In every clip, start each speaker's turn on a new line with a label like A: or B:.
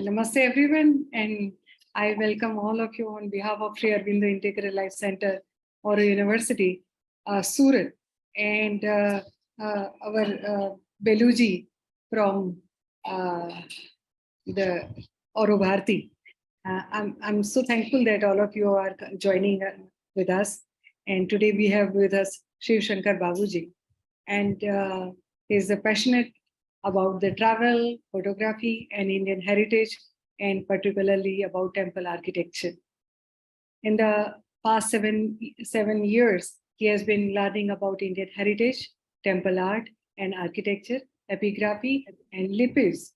A: Namaste everyone, and I welcome all of you on behalf of Sri Aurobindo Integral Life Center, AURO University, Surat, and our Beluji from the Auro Bharti. I'm so thankful that all of you are joining with us. And today we have with us Sivasankar Babuji, and he's passionate about the travel, photography, and Indian heritage, and particularly about temple architecture. In the past seven years, he has been learning about Indian heritage, temple art, and architecture, epigraphy, and lipis.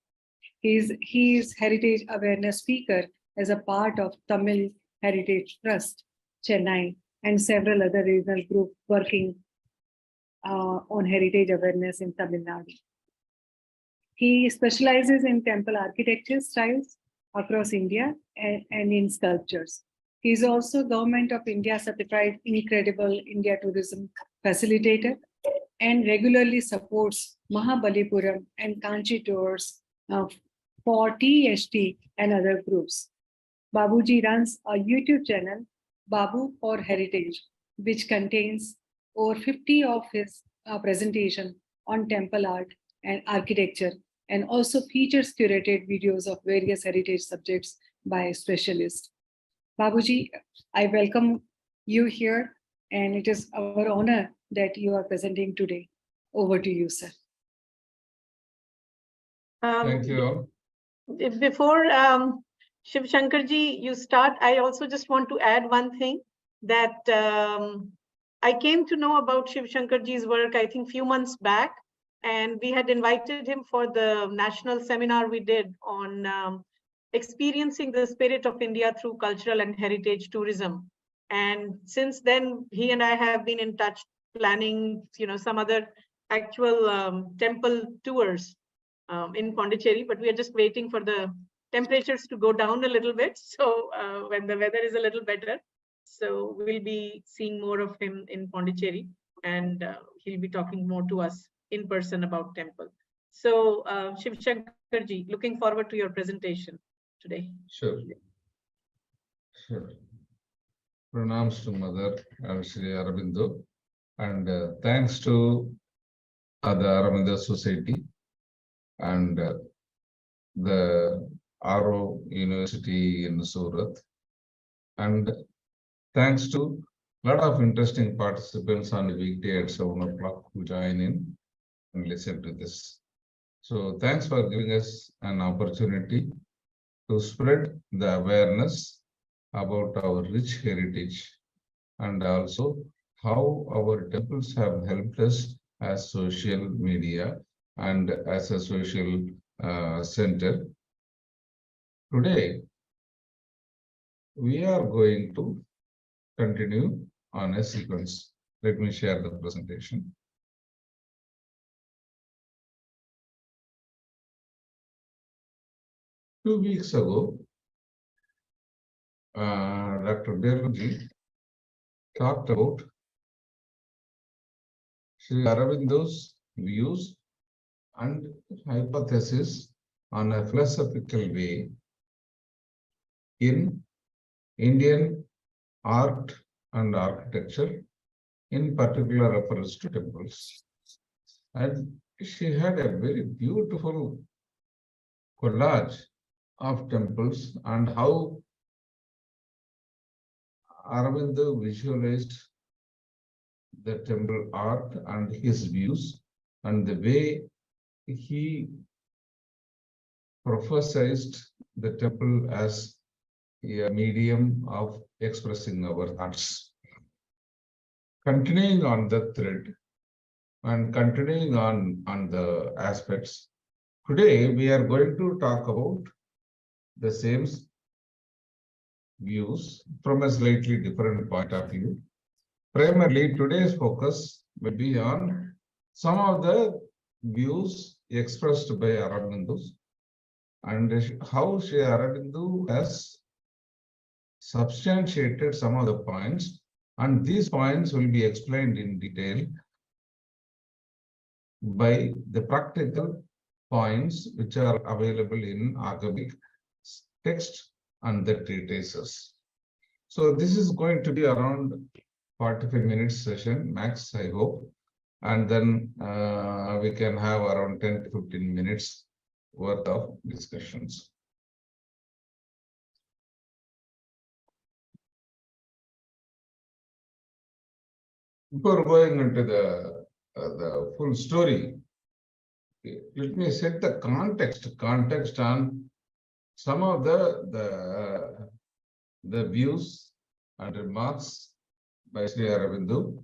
A: He is heritage awareness speaker as a part of Tamil Heritage Trust, Chennai, and several other regional groups working on heritage awareness in Tamil Nadu. He specializes in temple architecture styles across India and in sculptures. He is also Government of India certified Incredible India Tourism Facilitator and regularly supports Mahabalipuram and Kanchi tours for TST and other groups. Babuji runs a YouTube channel, Babu for Heritage, which contains over 50 of his presentations on temple art and architecture, and also features curated videos of various heritage subjects by specialists. Babuji, I welcome you here, and it is our honor that you are presenting today. Over to you, sir.
B: Thank you.
C: Before Sivasankarji, you start, I also just want to add one thing that I came to know about Sivasankarji's work, I think, few months back. And we had invited him for the national seminar we did on experiencing the spirit of India through cultural and heritage tourism. And since then, he and I have been in touch, planning, some other actual temple tours in Pondicherry. But we are just waiting for the temperatures to go down a little bit. So when the weather is a little better, so we'll be seeing more of him in Pondicherry, and he'll be talking more to us in person about temple. So Sivasankarji, looking forward to your presentation today.
B: Sure. Pranams to Mother Sri Aurobindo, and thanks to the Aurobindo Society and the AURO University in Surat, and thanks to a lot of interesting participants on the weekday at 7 o'clock who join in and listen to this. So thanks for giving us an opportunity to spread the awareness about our rich heritage, and also how our temples have helped us as social media and as a social center. Today, we are going to continue on a sequence. Let me share the presentation. Two weeks ago, Dr. Beluji talked about Sri Aurobindo's views and hypothesis on a philosophical way in Indian art and architecture, in particular refers to temples. And she had a very beautiful collage of temples and how Aurobindo visualized the temple art and his views, and the way he prophesized the temple as a medium of expressing our thoughts. Continuing on the thread and continuing on the aspects, today we are going to talk about the same views from a slightly different point of view. Primarily, today's focus will be on some of the views expressed by Aurobindo and how Sri Aurobindo has substantiated some of the points, and these points will be explained in detail by the practical points which are available in Agamic, text and the treatises. So this is going to be around 45 minutes session max, I hope. And then we can have around 10 to 15 minutes worth of discussions. Before going into the full story, let me set the context on some of the views and remarks by Sri Aurobindo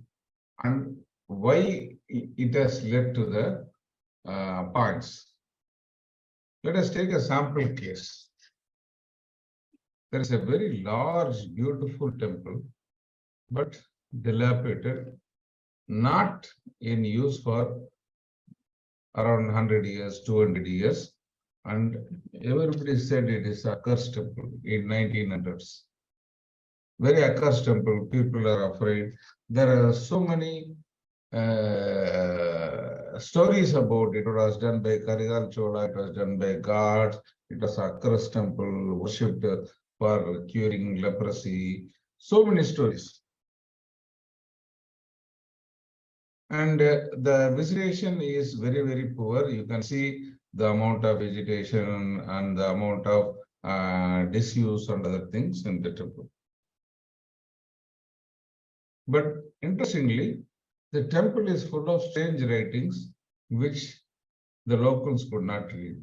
B: and why it has led to the points. Let us take a sample case. There is a very large, beautiful temple, but dilapidated, not in use for around 100 years, 200 years. And everybody said it is a cursed temple in 1900s. Very accursed temple, people are afraid. There are so many stories about it. It was done by Karigal Chola, it was done by gods, it was a cursed temple, worshipped for curing leprosy. So many stories. And the vegetation is very, very poor. You can see the amount of vegetation and the amount of disuse and other things in the temple. But interestingly, the temple is full of strange writings which the locals could not read.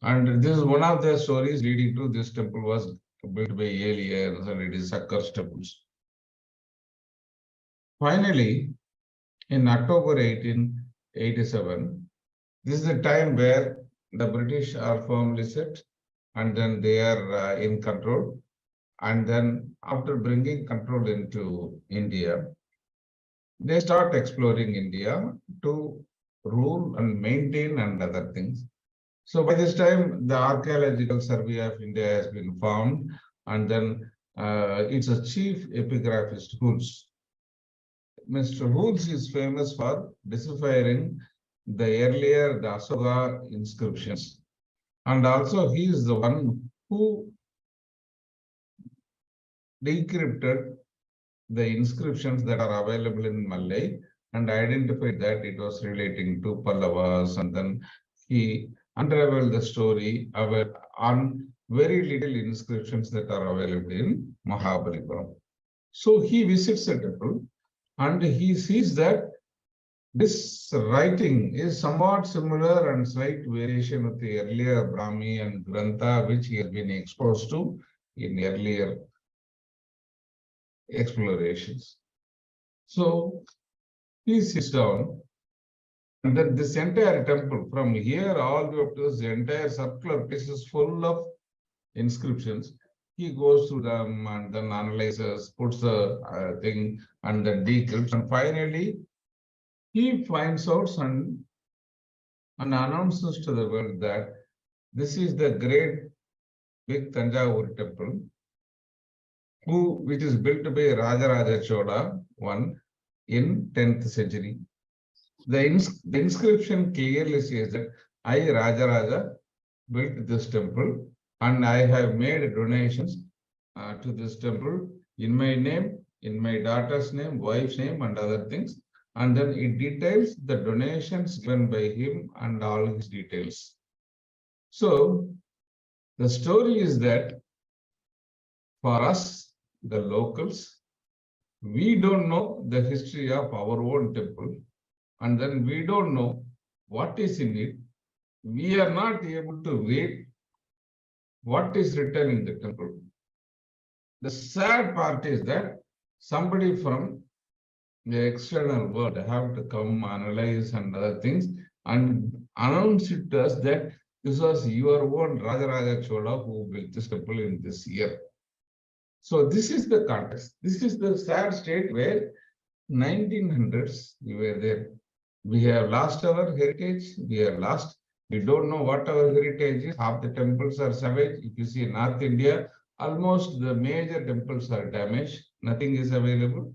B: And this is one of the stories leading to this temple was built by aliens and it is accursed temples. Finally, in October 1887, this is the time where the British are firmly set and then they are in control. And then after bringing control into India, they start exploring India to rule and maintain and other things. So by this time, the Archaeological Survey of India has been found, and then it's a chief epigraphist, Hulse. Mr. Hulse is famous for deciphering the earlier the Asoka inscriptions. And also he is the one who decrypted the inscriptions that are available in Malay and identified that it was relating to Pallavas, and then he unraveled the story on very little inscriptions that are available in Mahabalipuram. So he visits the temple and he sees that this writing is somewhat similar and slight variation of the earlier Brahmi and Grantha, which he has been exposed to in earlier explorations. So he sits down, and then this entire temple, from here all the way up to this entire circular piece is full of inscriptions. He goes through them and then analyzes, puts the thing and then decrypts, and finally he finds out and announces to the world that this is the great big Tanjavur temple, which is built by Rajaraja Chola I in 10th century. The inscription clearly says that I, Rajaraja, built this temple and I have made donations to this temple in my name, in my daughter's name, wife's name, and other things. And then it details the donations given by him and all his details. So the story is that for us, the locals, we don't know the history of our own temple, and then we don't know what is in it. We are not able to read what is written in the temple. The sad part is that somebody from the external world have to come, analyze and other things and announce it to us that this was your own Rajaraja Chola who built this temple in this year. So this is the context. This is the sad state where 1900s we were there. We have lost our heritage. We don't know what our heritage is. Half the temples are savage. If you see North India, almost the major temples are damaged. Nothing is available.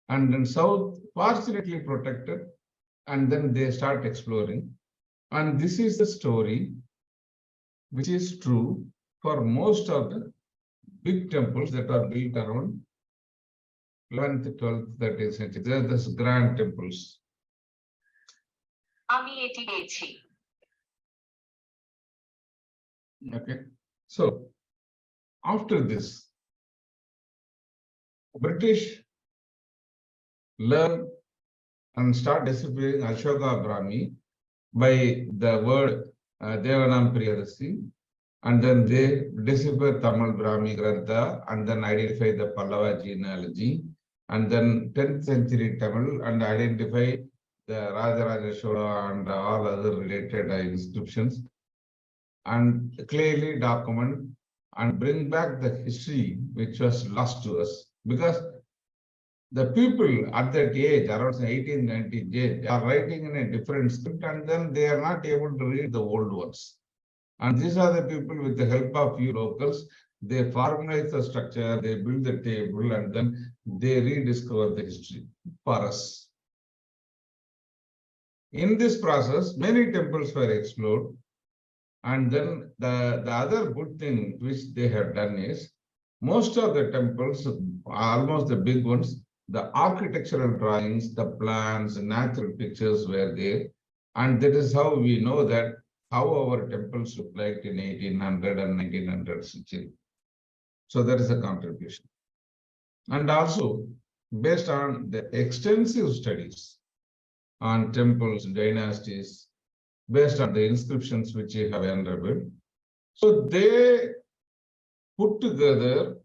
B: And then South, fortunately protected. And then they start exploring. And this is the story which is true. for most of the big temples that are built around 11th, 12th, 13th century. They are these grand temples. Okay. So after this, British learn and start deciphering Ashoka Brahmi by the word Devanam Priyadasi, and then they decipher Tamil Brahmi Grantha and then identify the Pallava genealogy, and then 10th century Tamil and identify the Rajaraja Chola and all other related inscriptions, and clearly document and bring back the history which was lost to us. Because the people at that age, around 1890 age, are writing in a different script, and then they are not able to read the old ones. And these are the people, with the help of few locals, they formalize the structure, they build the table, and then they rediscover the history for us. In this process, many temples were explored. And then the other good thing which they have done is, most of the temples, almost the big ones, the architectural drawings, the plans, natural pictures were there. And that is how we know that how our temples looked like in 1800 and 1900 century. So that is a contribution. And also, based on the extensive studies on temples, dynasties, based on the inscriptions which you have unraveled, so they put together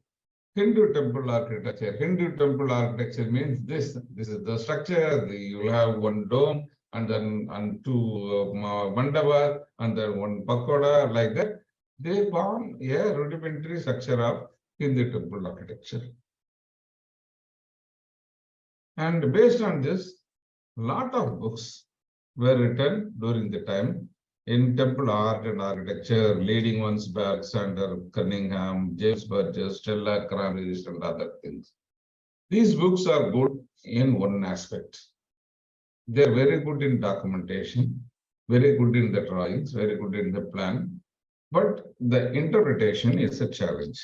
B: Hindu temple architecture. Hindu temple architecture means this is the structure. You will have one dome, and then two mandapa, and then one pagoda, like that. They form a rudimentary structure of Hindu temple architecture. And based on this, a lot of books were written during the time in temple art and architecture, leading ones by Alexander Cunningham, James Burgess, Stella Cranbridge, and other things. These books are good in one aspect. They're very good in documentation, very good in the drawings, very good in the plan, but the interpretation is a challenge.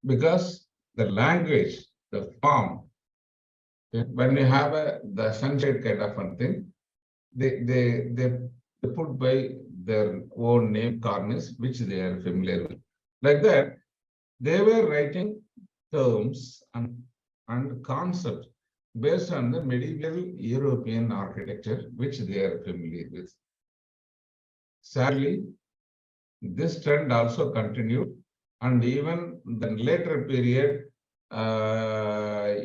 B: Because the language, the form, when you have the sunshade kind of a thing, they put by their own name, Cornish, which they are familiar with. Like that, they were writing terms and concepts based on the medieval European architecture, which they are familiar with. Sadly, this trend also continued, and even the later period,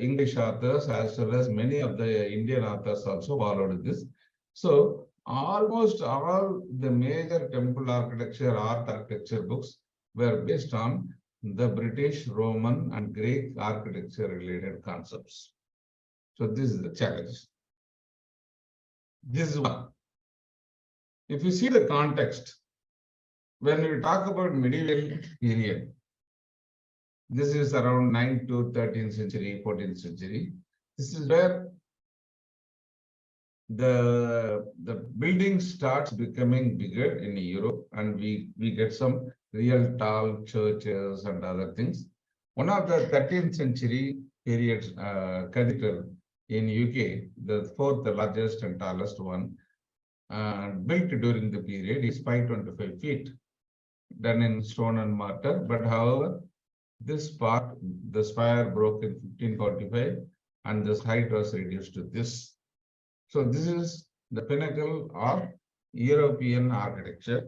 B: English authors as well as many of the Indian authors also followed this. So almost all the major temple architecture, art architecture books were based on the British, Roman, and Greek architecture related concepts. So this is the challenge. This is one. If you see the context, when we talk about medieval period, this is around 9th to 13th century, 14th century. This is where the building starts becoming bigger in Europe, and we get some real tall churches and other things. One of the 13th century period cathedral in UK, the fourth largest and tallest one, built during the period, is 525 feet, done in stone and mortar. But however, this part, the spire broke in 1545, and this height was reduced to this. So this is the pinnacle of European architecture.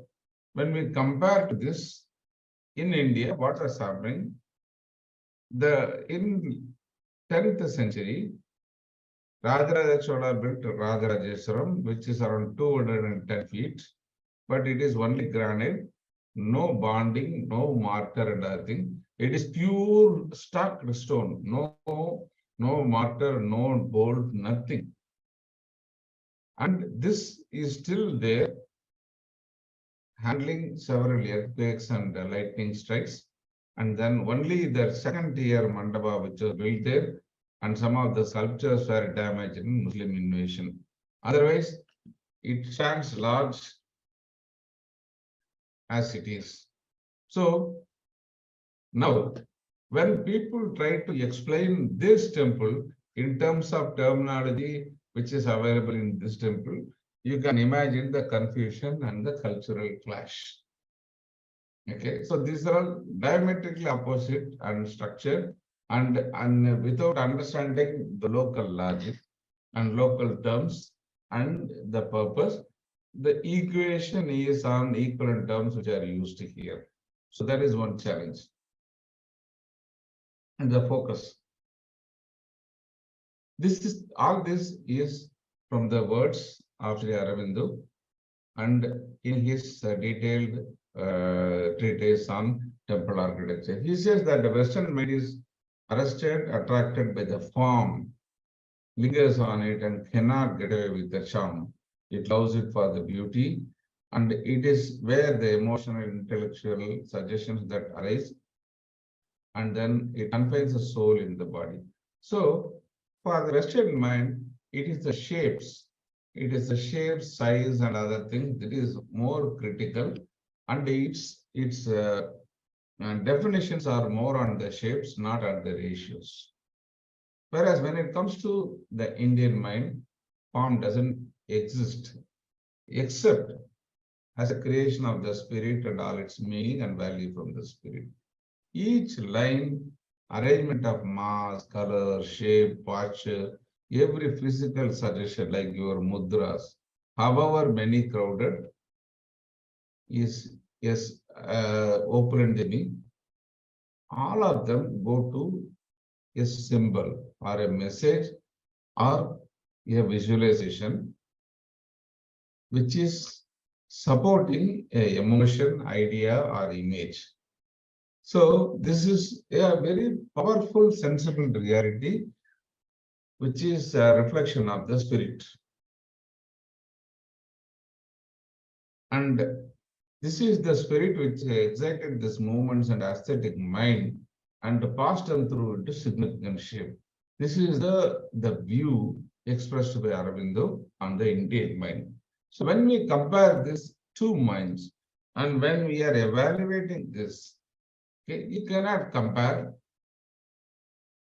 B: When we compare to this, in India, what was happening? In 10th century, Rajaraja Chola built Rajarajeshwaram, which is around 210 feet, but it is only granite, no bonding, no mortar and other thing. It is pure stuck stone, no mortar, no bolt, nothing. And this is still there, handling several earthquakes and lightning strikes. And then only the second tier mandapa, which was built there, and some of the sculptures were damaged in Muslim invasion. Otherwise, it stands large as it is. So now, when people try to explain this temple in terms of terminology which is available in this temple, you can imagine the confusion and the cultural clash. Okay, so these are all diametrically opposite and structured, and without understanding the local logic and local terms and the purpose, the equation is on equivalent terms which are used here. So that is one challenge. And the focus. All this is from the words of Sri Aurobindo, and in his detailed treatise on temple architecture. He says that the Western mind is arrested, attracted by the form, lingers on it and cannot get away with the charm. It loves it for the beauty, and it is where the emotional and intellectual suggestions that arise, and then it confines the soul in the body. So for the Western mind, it is the shapes. It is the shape, size, and other things that is more critical, and its definitions are more on the shapes, not on the ratios. Whereas when it comes to the Indian mind, form doesn't exist except as a creation of the spirit and all its meaning and value from the spirit. Each line, arrangement of mass, color, shape, posture, every physical suggestion like your mudras, however many crowded, is open-ended. All of them go to a symbol or a message or a visualization which is supporting a emotion, idea, or image. So this is a very powerful, sensible reality, which is a reflection of the spirit. And this is the spirit which excited these movements and aesthetic mind and passed them through into significant shape. This is the view expressed by Aurobindo on the Indian mind. So when we compare these two minds and when we are evaluating this, okay, you cannot compare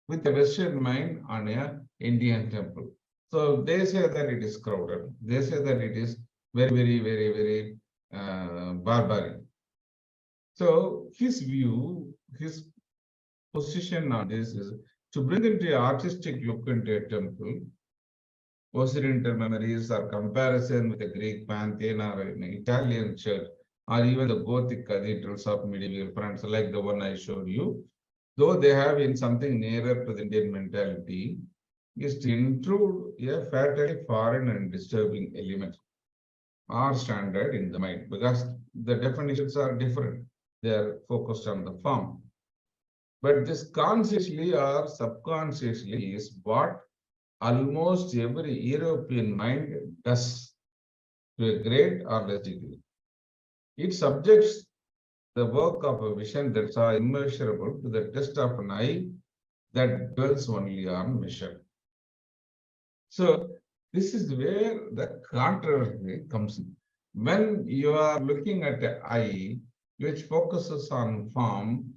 B: with the Western mind on an Indian temple. So they say that it is crowded. They say that it is very barbaric. So his view, his position on this is to bring into an artistic look into a temple, Occidental memories or comparison with the Greek pantheon or an Italian church, or even the Gothic cathedrals of medieval France, like the one I showed you, though they have in something nearer to the Indian mentality, is to intrude a fatally foreign and disturbing element or standard in the mind, because the definitions are different. They are focused on the form. But this consciously or subconsciously is what almost every European mind does to a great or less degree. It subjects the work of a vision that's immeasurable to the test of an eye that dwells only on vision. So this is where the controversy comes in. When you are looking at the eye, which focuses on form,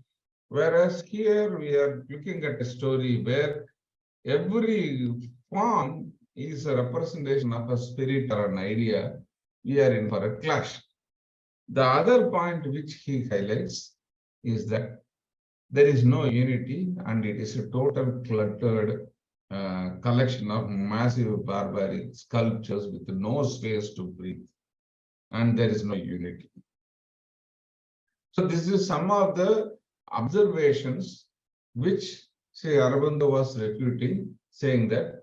B: whereas here we are looking at a story where every form is a representation of a spirit or an idea, we are in for a clash. The other point which he highlights is that there is no unity and it is a total cluttered collection of massive barbaric sculptures with no space to breathe, and there is no unity. So this is some of the observations which Sri Aurobindo was refuting, saying that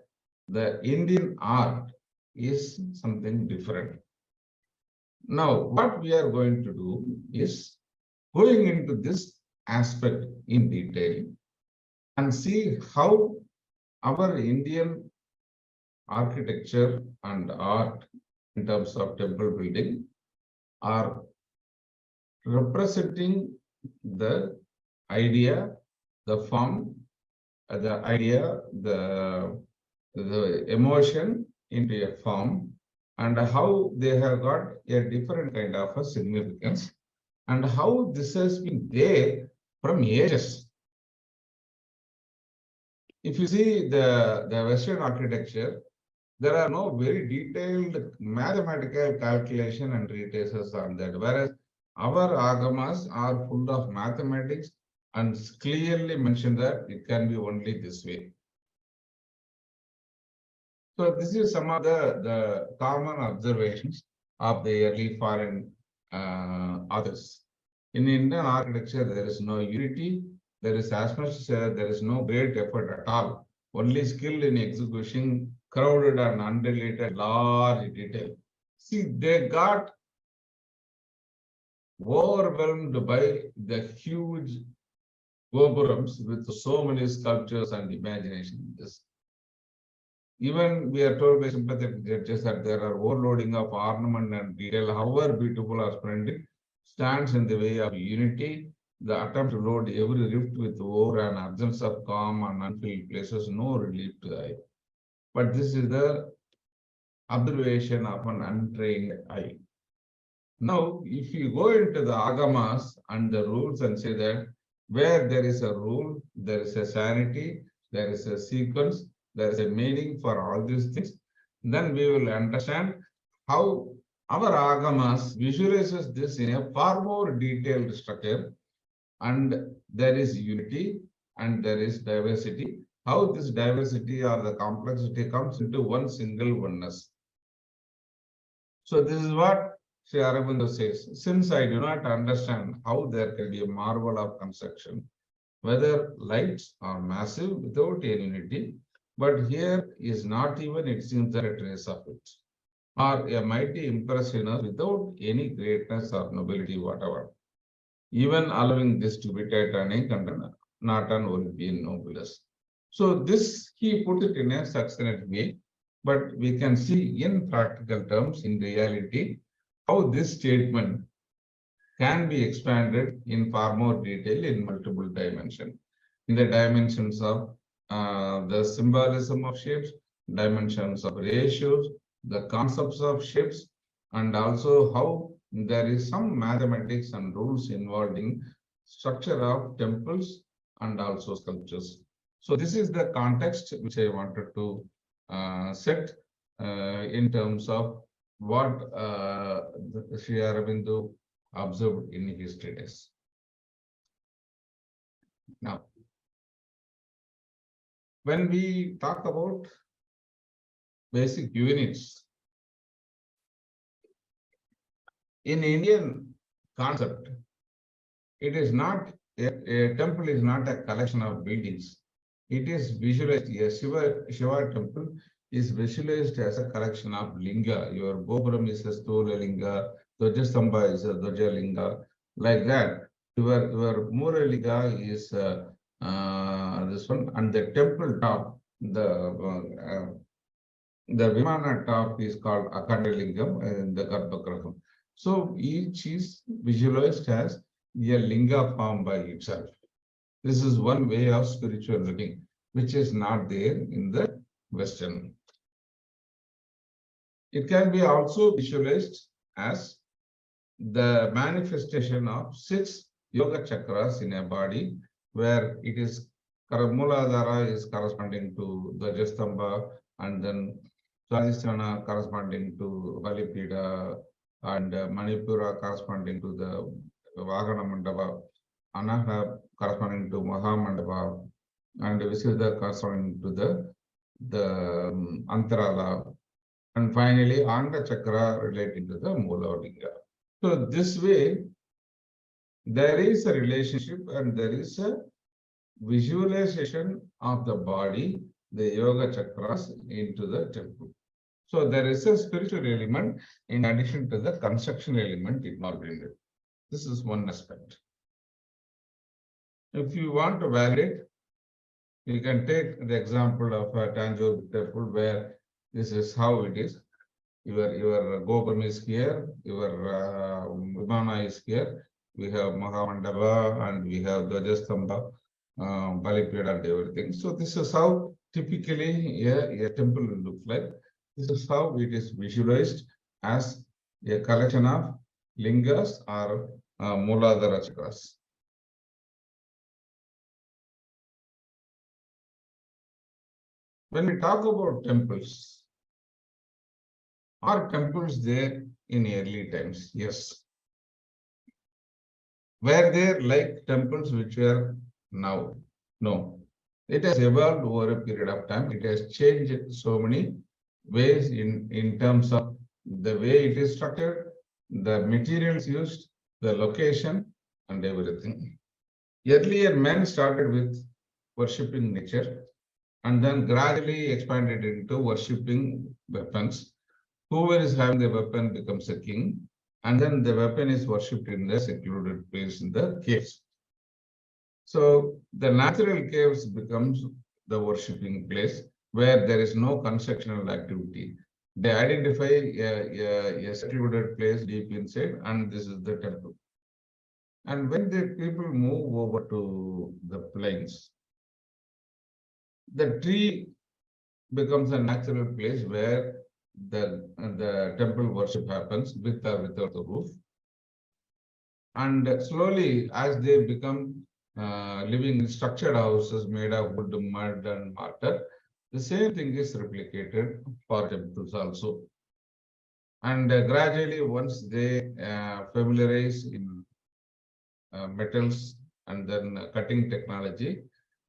B: the Indian art is something different. Now, what we are going to do is going into this aspect in detail and see how our Indian architecture and art in terms of temple building are representing the idea, the form, the idea, the emotion into a form, and how they have got a different kind of a significance. and how this has been there from ages. If you see the Western architecture, there are no very detailed mathematical calculation and treatises on that, whereas our agamas are full of mathematics and clearly mention that it can be only this way. So this is some of the common observations of the early foreign authors. In Indian architecture, there is no unity. There is as much there is no great effort at all. Only skill in execution, crowded and undeleted, large detail. See, they got overwhelmed by the huge gopurams with so many sculptures and imagination. Even we are told by sympathetic judges that there are overloading of ornament and detail, however beautiful or splendid, stands in the way of unity. The attempt to load every rift with ore and absence of calm and unfilled places, no relief to the eye. But this is the observation of an untrained eye. Now, if you go into the agamas and the rules and say that where there is a rule, there is a sanity, there is a sequence, there is a meaning for all these things, then we will understand how our agamas visualizes this in a far more detailed structure, and there is unity and there is diversity. How this diversity or the complexity comes into one single oneness. So this is what Sri Aurobindo says, since I do not understand how there can be a marvel of construction, whether lights are massive without any unity, but here is not even it seems that a trace of it, or a mighty impressioner without any greatness or nobility whatever, even allowing this to be Titanic and not an Olympian noblesse. So this he put it in a succinct way, but we can see in practical terms, in reality, how this statement can be expanded in far more detail in multiple dimensions. In the dimensions of the symbolism of shapes, dimensions of ratios, the concepts of shapes, and also how there is some mathematics and rules involved in structure of temples and also sculptures. So this is the context which I wanted to set in terms of what Sri Aurobindo observed in his treatise. Now, when we talk about basic units, in Indian concept, it is not a temple is not a collection of buildings. It is visualized. A Shiva temple is visualized as a collection of linga. Your Gopuram is a Stula linga, Dwajastamba is a Dwaja linga, like that. Your Muraliga is this one, and the temple top, the Vimana top is called Akanda Lingam in the Garbhagraham. So each is visualized as a linga form by itself. This is one way of spiritual living, which is not there in the Western. It can be also visualized as the manifestation of 6 yoga chakras in a body, where it is Muladhara is corresponding to the Dwajastamba, and then Swadhisthana corresponding to Balipida, and Manipura corresponding to the Vagana Mandapa, Anaha corresponding to Mahamandapa, and Visuddha corresponding to the Antarala, and finally Anga Chakra relating to the Mulalinga. So this way, there is a relationship and there is a visualization of the body, the yoga chakras into the temple. So there is a spiritual element in addition to the construction element involved in it. This is one aspect. If you want to validate, you can take the example of a Tanjore temple where this is how it is. Your Gopuram is here, your Vimana is here. We have Mahamandapa and we have Dwajastamba, Balipeda and everything. So this is how typically a temple will look like. This is how it is visualized as a collection of lingas or Mooladhara chakras. When we talk about temples, are temples there in early times? Yes. Were there like temples which were now? No. It has evolved over a period of time. It has changed so many ways in terms of the way it is structured, the materials used, the location, and everything. Earlier, men started with worshipping nature and then gradually expanded into worshipping weapons. Whoever is having the weapon becomes a king, and then the weapon is worshipped in the secluded place in the caves. So the natural caves becomes the worshipping place where there is no constructional activity. They identify a secluded place deep inside, and this is the temple. And when the people move over to the plains, the tree becomes a natural place where the temple worship happens with or without the roof. And slowly, as they become living in structured houses made of wood, mud, and mortar, the same thing is replicated for temples also. And gradually, once they familiarize in metals and then cutting technology,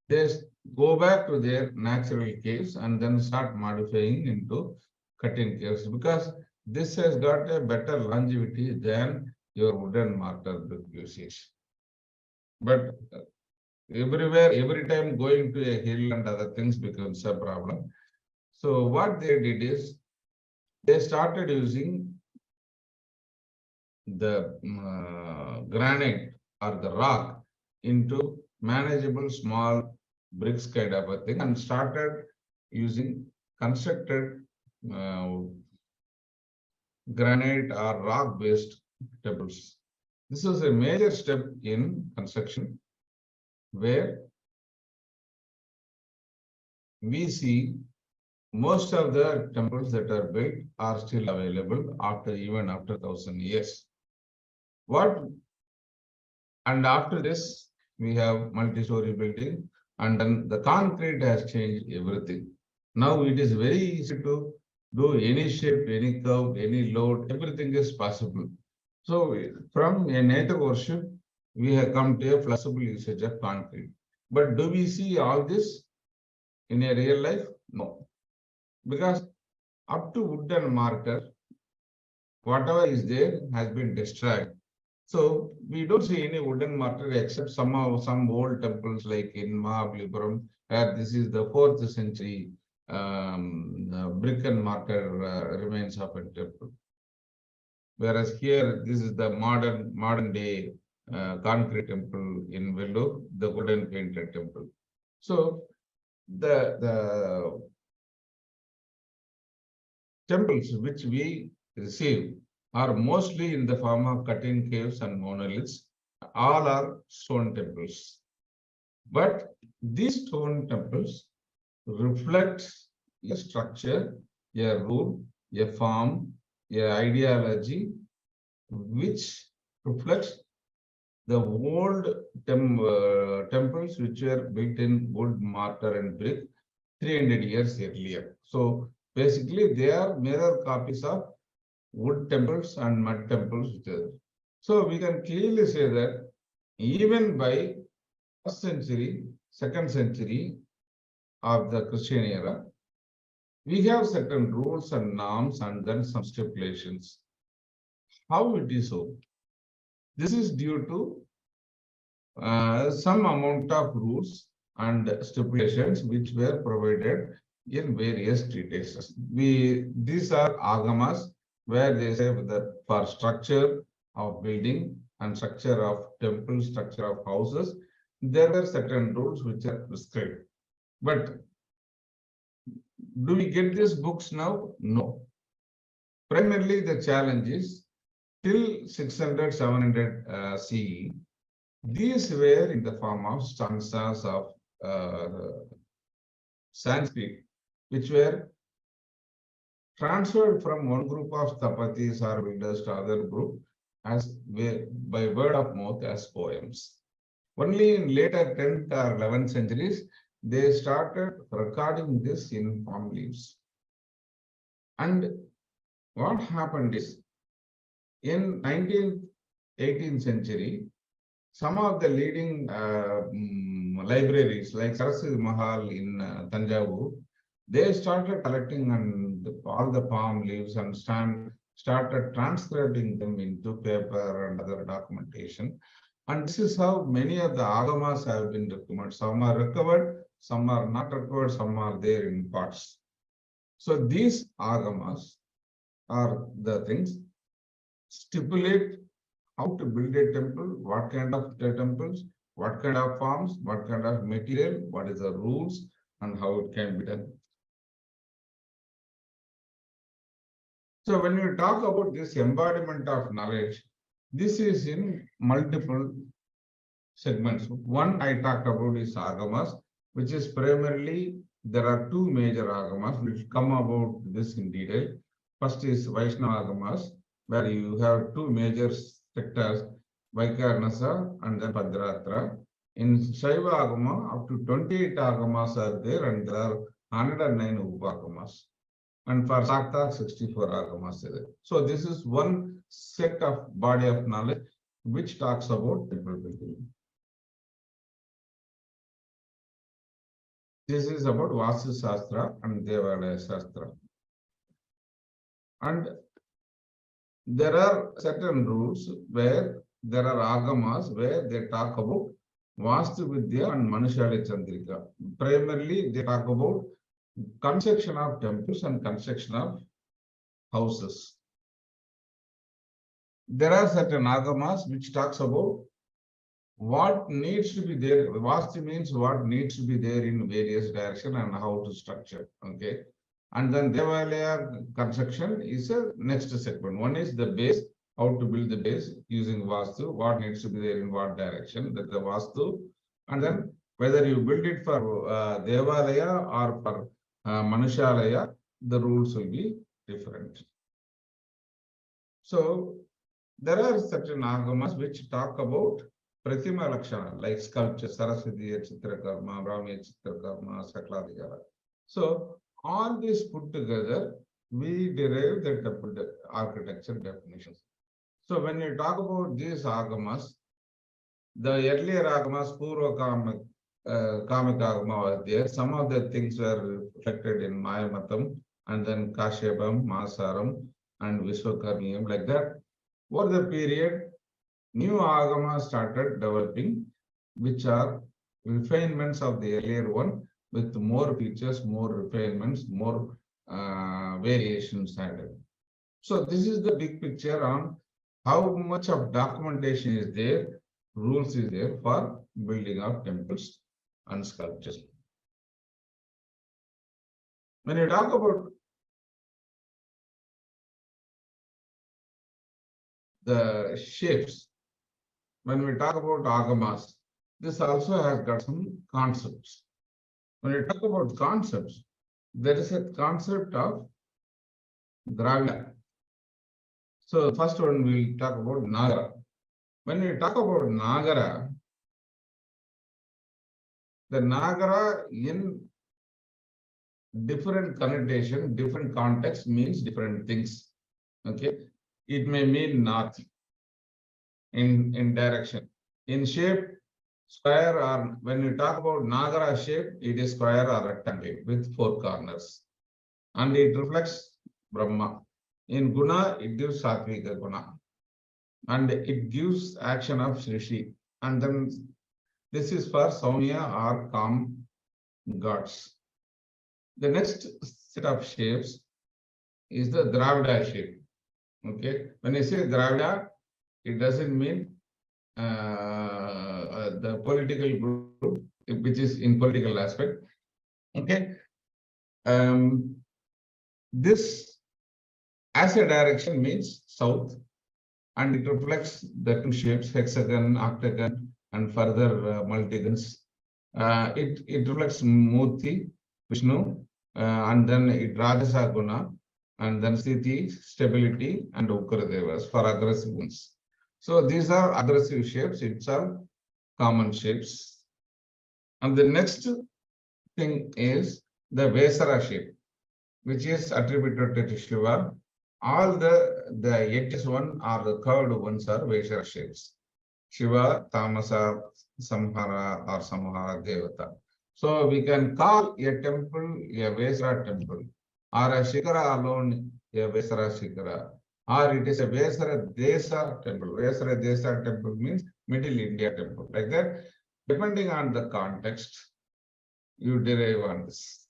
B: they go back to their natural caves and then start modifying into cutting caves, because this has got a better longevity than your wooden mortar brick usage. But everywhere, every time going to a hill and other things becomes a problem. So what they did is they started using the granite or the rock into manageable small bricks kind of a thing and started using constructed granite or rock based temples. This was a major step in construction where we see most of the temples that are built are still available even after 1,000 years. And after this, we have multi-story building, and then the concrete has changed everything. Now it is very easy to do any shape, any curve, any load, everything is possible. So from a native worship, we have come to a flexible usage of concrete. But do we see all this in a real life? No. Because up to wood and mortar, whatever is there has been destroyed. So we don't see any wooden mortar except some old temples like in Mahabalipuram, where this is the 4th century brick and mortar remains of a temple. Whereas here, this is the modern day concrete temple in Vellore, the wooden painted temple. So the temples which we receive are mostly in the form of cutting caves and monoliths. All are stone temples. But these stone temples reflect a structure, a rule, a form, a ideology, which reflects the old temples which were built in wood, mortar, and brick 300 years earlier. So basically, they are mirror copies of wood temples and mud temples. So we can clearly say that even by 1st century, 2nd century of the Christian era, we have certain rules and norms and then some stipulations. How it is so? This is due to some amount of rules and stipulations which were provided in various treatises. These are Agamas, where they say that for structure of building and structure of temple, structure of houses, there were certain rules which are prescribed. But do we get these books now? No. Primarily, the challenge is till 600, 700 CE, these were in the form of stanzas of Sanskrit, which were transferred from one group of tapatis or builders to other group by word of mouth as poems. Only in later 10th or 11th centuries, they started recording this in palm leaves. And what happened is, in 19th, 18th century, some of the leading libraries like Saraswati Mahal in Tanjavur, they started collecting all the palm leaves and started transcribing them into paper and other documentation. And this is how many of the Agamas have been recovered. Some are recovered, some are not recovered, some are there in parts. So these Agamas are the things stipulate how to build a temple, what kind of temples, what kind of forms, what kind of material, what is the rules, and how it can be done. So when we talk about this embodiment of knowledge, this is in multiple segments. One I talked about is Agamas, which is primarily, there are two major Agamas which come about this in detail. First is Vaishnava Agamas, where you have two major sectors, Vaikarnasa and then Padratra. In Shaiva Agama, up to 28 Agamas are there, and there are 109 Upagamas. And for Sakta, 64 Agamas are there. So this is one set of body of knowledge which talks about temple building. This is about Vastu Shastra and Devalaya Shastra. And there are certain rules where there are Agamas where they talk about Vastu Vidya and Manushali Chandrika. Primarily, they talk about construction of temples and construction of houses. There are certain Agamas which talks about what needs to be there. Vastu means what needs to be there in various directions and how to structure. Okay. And then Devalaya construction is a next segment. One is the base, how to build the base using Vastu, what needs to be there in what direction, that's the Vastu. And then whether you build it for Devalaya or for Manushalaya, the rules will be different. So there are certain Agamas which talk about Pratima Lakshana, like sculpture, Saraswati Chitrakarma, Brahmi Chitrakarma, Sakladhikara. So all this put together, we derive the architecture definitions. So when we talk about these Agamas, the earlier Agamas, Purva Kamik Agama was there. Some of the things were reflected in Mayamatam and then Kashyapam, Masaram, and Vishwakarmiyam, like that. Over the period, new Agamas started developing, which are refinements of the earlier one with more features, more refinements, more variations added. So this is the big picture on how much of documentation is there, rules is there for building of temples and sculptures. When you talk about the shapes, when we talk about Agamas, this also has got some concepts. When we talk about concepts, there is a concept of Dravida. So first one we'll talk about Nagara. When we talk about Nagara, the Nagara in different connotation, different context means different things. Okay, it may mean north in direction, in shape, square, or when we talk about Nagara shape, it is square or rectangle with 4 corners, and it reflects Brahma. In Guna, it gives Satvika Guna, and it gives action of Shrishi. And then this is for Saumya or calm gods. The next set of shapes is the Dravida shape. Okay, when I say Dravida, it doesn't mean the political group, which is in political aspect. Okay, this as a direction means south, and it reflects the 2 shapes, hexagon, octagon, and further multigons. It reflects Murti, Vishnu, and then it Rajasa Guna, and then Sthiti, stability, and Ukradevas for aggressive ones. So these are aggressive shapes, it's all common shapes. And the next thing is the Vesara shape, which is attributed to Shiva. All the edges one or the curved ones are Vesara shapes. Shiva, Tamasa, Samhara or Samhara Devata. So we can call a temple a Vesara temple, or a Shikara alone a Vesara Shikara, or it is a Vesara Desa temple. Vesara Desa temple means Middle India temple. Like that, depending on the context, you derive on this.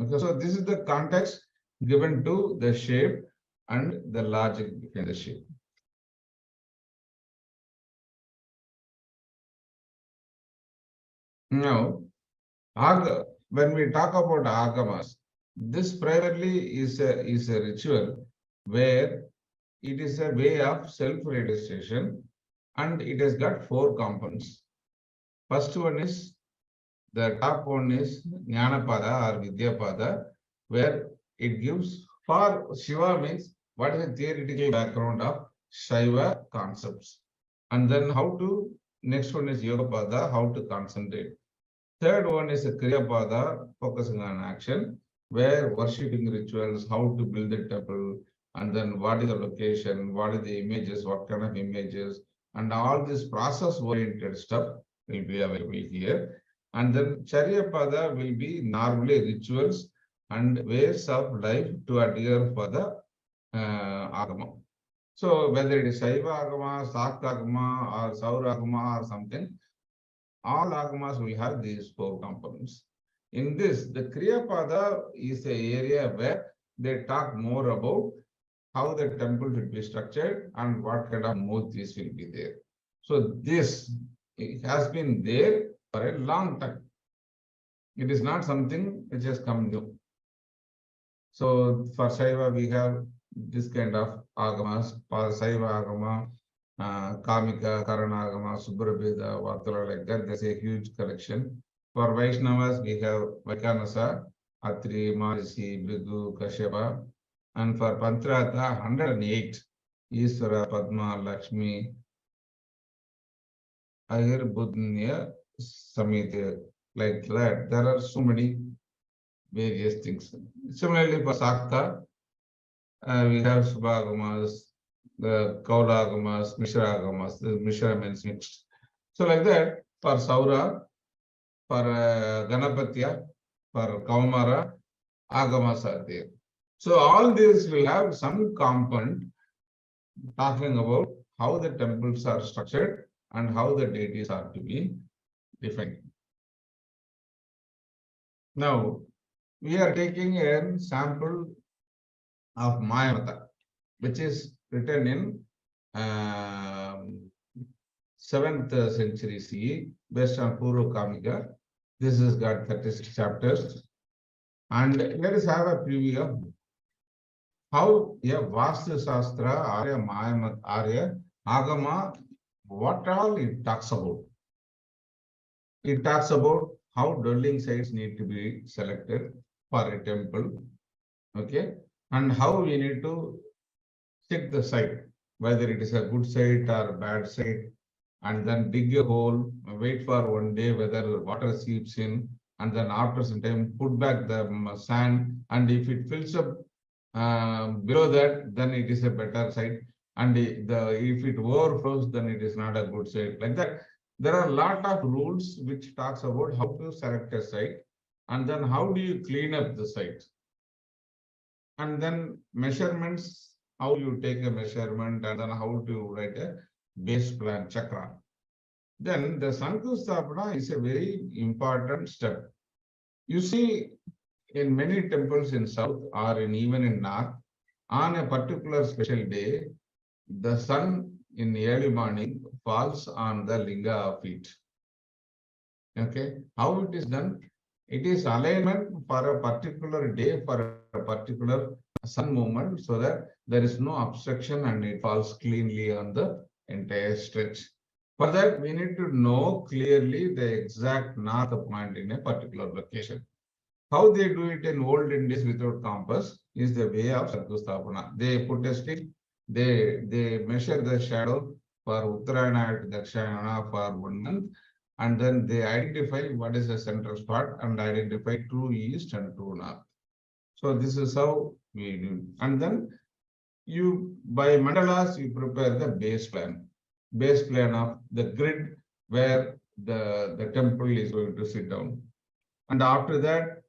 B: Okay, so this is the context given to the shape and the logic behind the shape. Now, when we talk about Agamas, this primarily is a ritual where it is a way of self-realization, and it has got 4 components. First one is, the top one is Jnanapada or Vidyapada, where it gives, for Shiva means what is the theoretical background of Shiva concepts. And then how to, next one is Yogapada, how to concentrate. Third one is a Kriyapada, focusing on action, where worshipping rituals, how to build the temple, and then what is the location, what are the images, what kind of images, and all this process-oriented stuff will be available here. And then Charyapada will be normally rituals and ways of life to adhere for the Agama. So whether it is Saiva Agama, Sakta Agama, or Saura Agama or something, all Agamas will have these 4 components. In this, the Kriyapada is the area where they talk more about how the temple should be structured and what kind of murtis will be there. So this, it has been there for a long time. It is not something which has come new. So for Shaiva, we have this kind of Agamas, for Saiva Agama, Kamika, Karanagama, Subrabheda, Vatara, like that. There's a huge collection. For Vaishnavas, we have Vaikanasa, Atri, Maharishi, Bhrigu, Kashyapa. And for Pantrata, 108, Iswara, Padma, Lakshmi, Ayur, Budnya, Samiti, like that. There are so many various things. Similarly, for Sakta, we have Subhagamas, the Kaula Agamas, Mishra Agamas, the Mishra means mixed. So like that, for Saura, for Ganapatya, for Kaumara, Agamas are there. So all these will have some component talking about how the temples are structured and how the deities are to be defined. Now, we are taking a sample of Mayamata, which is written in 7th century CE, based on Purva Kamika. This has got 36 chapters. And let us have a preview of how a Vastu Shastra or a Mayamata or a Agama, what all it talks about. It talks about how dwelling sites need to be selected for a temple, okay, and how we need to check the site, whether it is a good site or a bad site, and then dig a hole, wait for 1 day whether water seeps in, and then after some time put back the sand, and if it fills up below that, then it is a better site, and if it overflows, then it is not a good site. Like that, there are a lot of rules which talks about how to select a site, and then how do you clean up the site, and then measurements, how you take a measurement, and then how to write a base plan chakra. Then the Sankusthapana is a very important step. You see, in many temples in south or even in north, on a particular special day, the sun in the early morning falls on the linga of feet. Okay, how it is done? It is alignment for a particular day, for a particular sun movement, so that there is no obstruction and it falls cleanly on the entire stretch. For that, we need to know clearly the exact north point in a particular location. How they do it in olden days without compass is the way of Sankusthapana. They put a stick, they measure the shadow, for Uttarayana to Dakshayana for 1 month. And then they identify what is the central spot and identify true east and true north. So this is how we do. And then you, by mandalas, you prepare the base plan of the grid where the temple is going to sit down. And after that,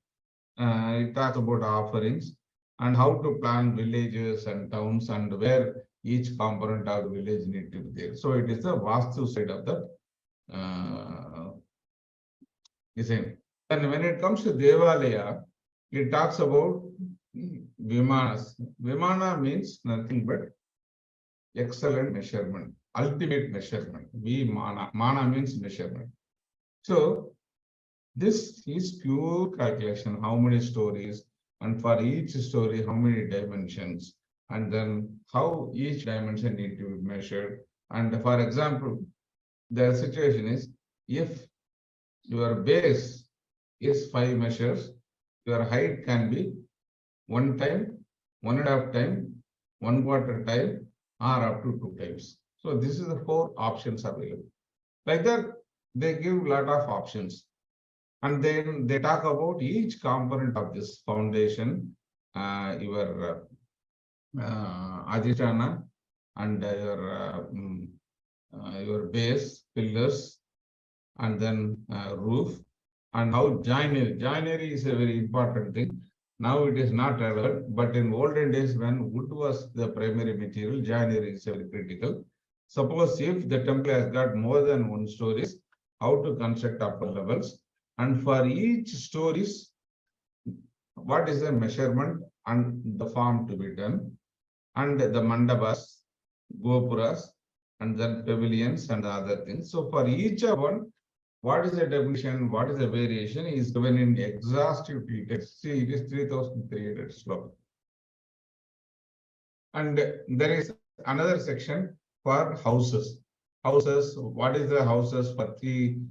B: it talks about offerings and how to plan villages and towns and where each component of the village need to be there. So it is the Vastu side of the design. And when it comes to Devalaya, it talks about Vimanas. Vimana means nothing but excellent measurement, ultimate measurement. Vimana. Mana means measurement. So this is pure calculation, how many stories, and for each story, how many dimensions, and then how each dimension need to be measured. And for example, the situation is, if your base is 5 measures, your height can be 1 time, 1.5 time, 1/4 time, or up to 2 times. So this is the 4 options available. Like that, they give a lot of options. And then they talk about each component of this foundation, your Adhishthana and your base, pillars, and then roof, and how joinery is a very important thing. Now it is not relevant, but in olden days when wood was the primary material, joinery is very critical. Suppose if the temple has got more than 1 stories, how to construct upper levels, and for each stories, what is the measurement and the form to be done, and the mandabas, gopuras, and then pavilions and other things. So for each one, what is the definition, what is the variation is given in exhaustive detail. See, it is 3,300 slope. And there is another section for houses. Houses, what is the houses for 3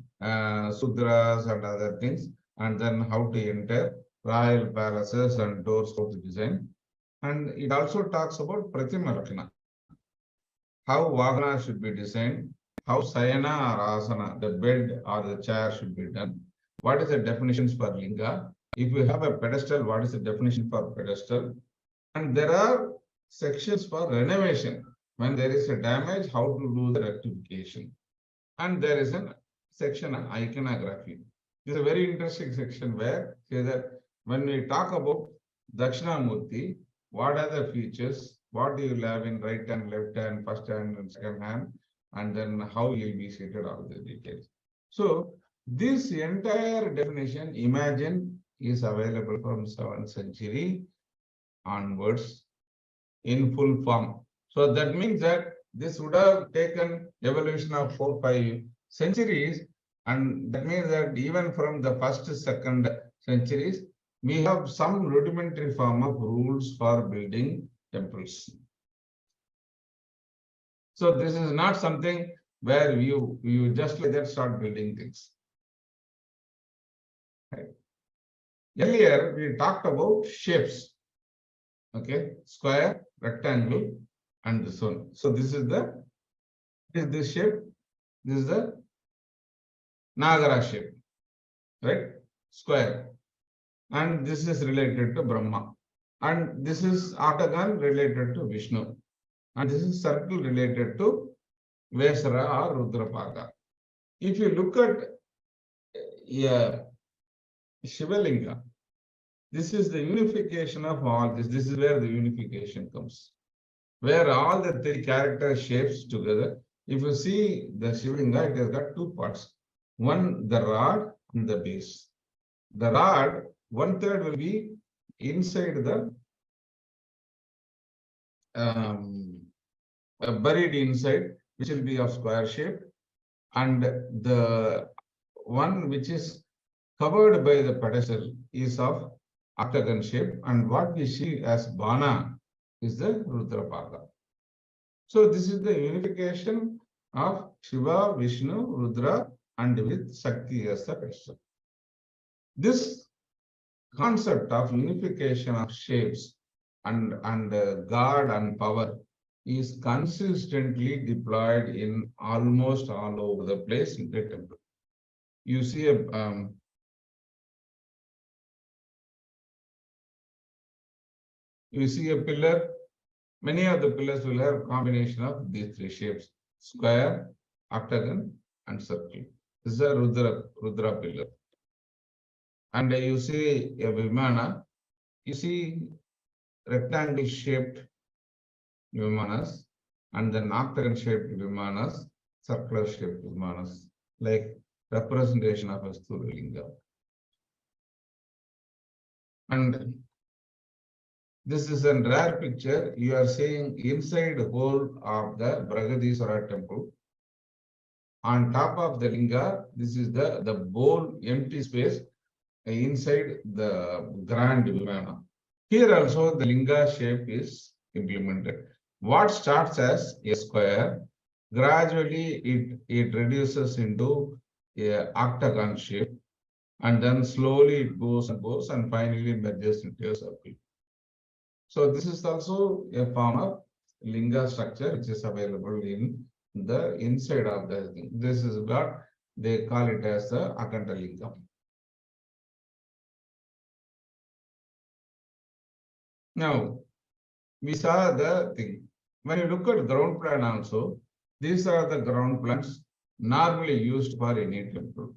B: sudras and other things, and then how to enter royal palaces and doors of the design. And it also talks about Pratima Lakshana, how Vagana should be designed, how Sayana or Asana, the bed or the chair should be done. What is the definitions for Linga? If you have a pedestal, what is the definition for pedestal? And there are sections for renovation. When there is a damage, how to do the rectification. And there is a section on iconography. This is a very interesting section where say that when we talk about Dakshinamurti, what are the features? What do you have in right hand, left hand, first hand, and second hand? And then how you will be seated, all the details. So this entire definition, imagine, is available from 7th century onwards in full form. So that means that this would have taken evolution of 4-5 centuries, and that means that even from the 1st, 2nd centuries, we have some rudimentary form of rules for building temples. So this is not something where you just like that start building things. Right. Earlier we talked about shapes. Okay, square, rectangle, and this one. So this is this shape. This is the Nagara shape, right? Square, and this is related to Brahma, and this is octagon related to Vishnu, and this is circle related to Vesara or Rudrapaga. If you look at Shivalinga, this is the unification of all this. This is where the unification comes, where all the 3 character shapes together. If you see the Shivalinga, it has got 2 parts. One, the rod and the base. The rod, 1/3 will be inside the buried inside, which will be of square shape, and the one which is covered by the pedestal is of octagon shape, and what we see as Bana is the Rudrapaga. So this is the unification of Shiva, Vishnu, Rudra, and with Shakti as the pedestal. This concept of unification of shapes and God and power is consistently deployed in almost all over the place in the temple. You see a pillar. Many of the pillars will have a combination of these three shapes: square, octagon, and circle. This is a Rudra pillar. And you see a Vimana. You see rectangle shaped Vimanas, and then octagon shaped Vimanas, circular shaped Vimanas, like representation of a Sthula Linga. And this is a rare picture. You are seeing inside the whole of the Bragadiswara temple. On top of the Linga, this is the bowl, empty space inside the grand Vimana. Here also the Linga shape is implemented. What starts as a square, gradually it reduces into a octagon shape, and then slowly it goes and finally merges into a circle. So this is also a form of Linga structure which is available in the inside of the thing. This is what they call it as the Akanta Lingam. Now, we saw the thing. When you look at ground plan also, these are the ground plans normally used for any temple.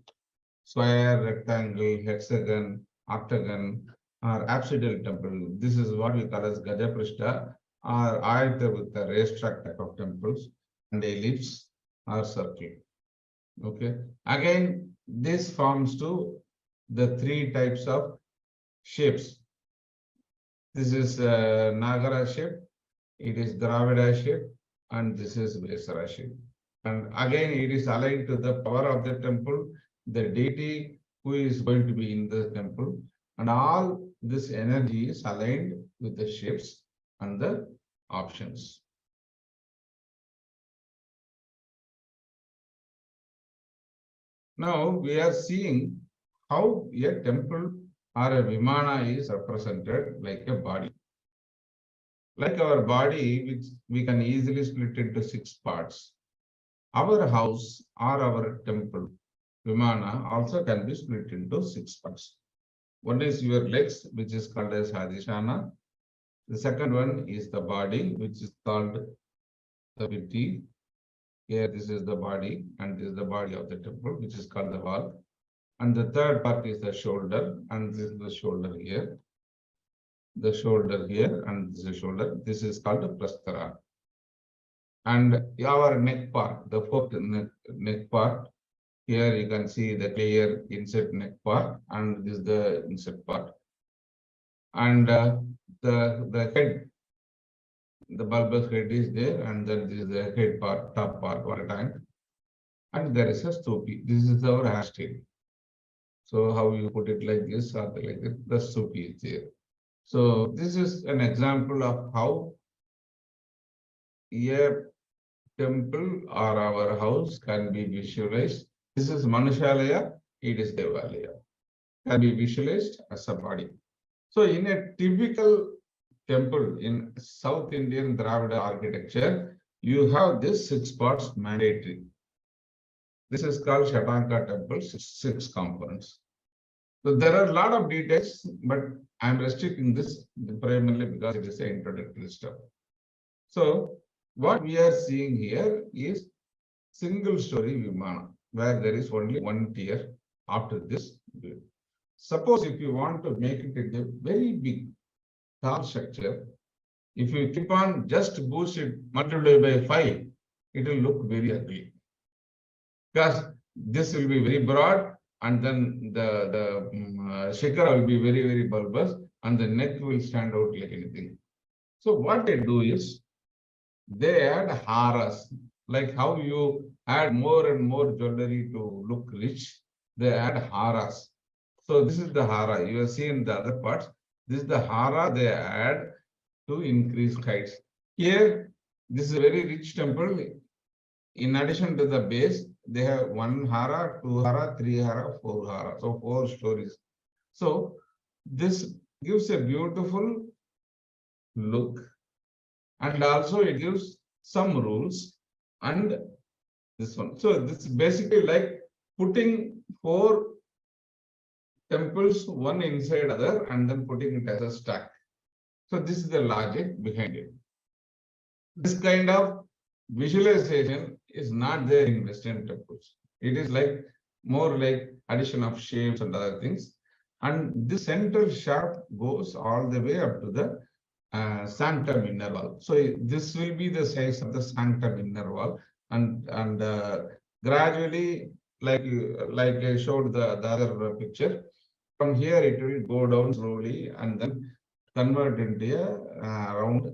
B: Square, rectangle, hexagon, octagon, or apsidal temple. This is what we call as Gajaprishta, or either with the racetrack type of temples, and ellipse or circle. Okay. Again, this forms to the three types of shapes. This is Nagara shape, it is Dravida shape, and this is Vesara shape. And again, it is aligned to the power of the temple, the deity who is going to be in the temple, and all this energy is aligned with the shapes and the options. Now we are seeing how a temple or a Vimana is represented like a body. Like our body, which we can easily split into 6 parts. Our house or our temple, Vimana, also can be split into 6 parts. One is your legs, which is called as Adhishana. The second one is the body, which is called the Vitti. Here, this is the body, and this is the body of the temple, which is called the wall. And the third part is the shoulder, and this is the shoulder here. The shoulder here, and this is the shoulder. This is called the prastara. And our neck part, the fourth neck part, here you can see the clear inside neck part, and this is the inside part. And the head, the bulbous head is there, and then this is the head part, top part, one at a time. And there is a stupi. This is our hairstyle. So how you put it like this or like this, the stupi is there. So this is an example of how a temple or our house can be visualized. This is Manushalaya, it is Devalaya. Can be visualized as a body. So in a typical temple in South Indian Dravida architecture, you have this 6 parts mandatory. This is called Shatanka temple, 6 components. So there are a lot of details, but I'm restricting this primarily because it is an introductory stuff. So what we are seeing here is single story Vimana, where there is only one tier after this. Suppose if you want to make it a very big tall structure, if you keep on just boost it multiplied by 5, it will look very ugly. Because this will be very broad, and then the shikara will be very, very bulbous, and the neck will stand out like anything. So what they do is, they add haras, like how you add more and more jewelry to look rich, they add haras. So this is the hara, you have seen the other parts. This is the hara they add to increase heights. Here, this is a very rich temple. In addition to the base, they have 1 hara, 2 hara, 3 hara, 4 hara. So 4 stories. So this gives a beautiful look, and also it gives some rules and this one. So this is basically like putting 4 temples, one inside other, and then putting it as a stack. So this is the logic behind it. This kind of visualization is not there in Western temples. It is like more like addition of shapes and other things. And this central shaft goes all the way up to the sanctum inner wall. So this will be the size of the sanctum inner wall, and gradually, like I showed the other picture, from here it will go down slowly and then convert into a round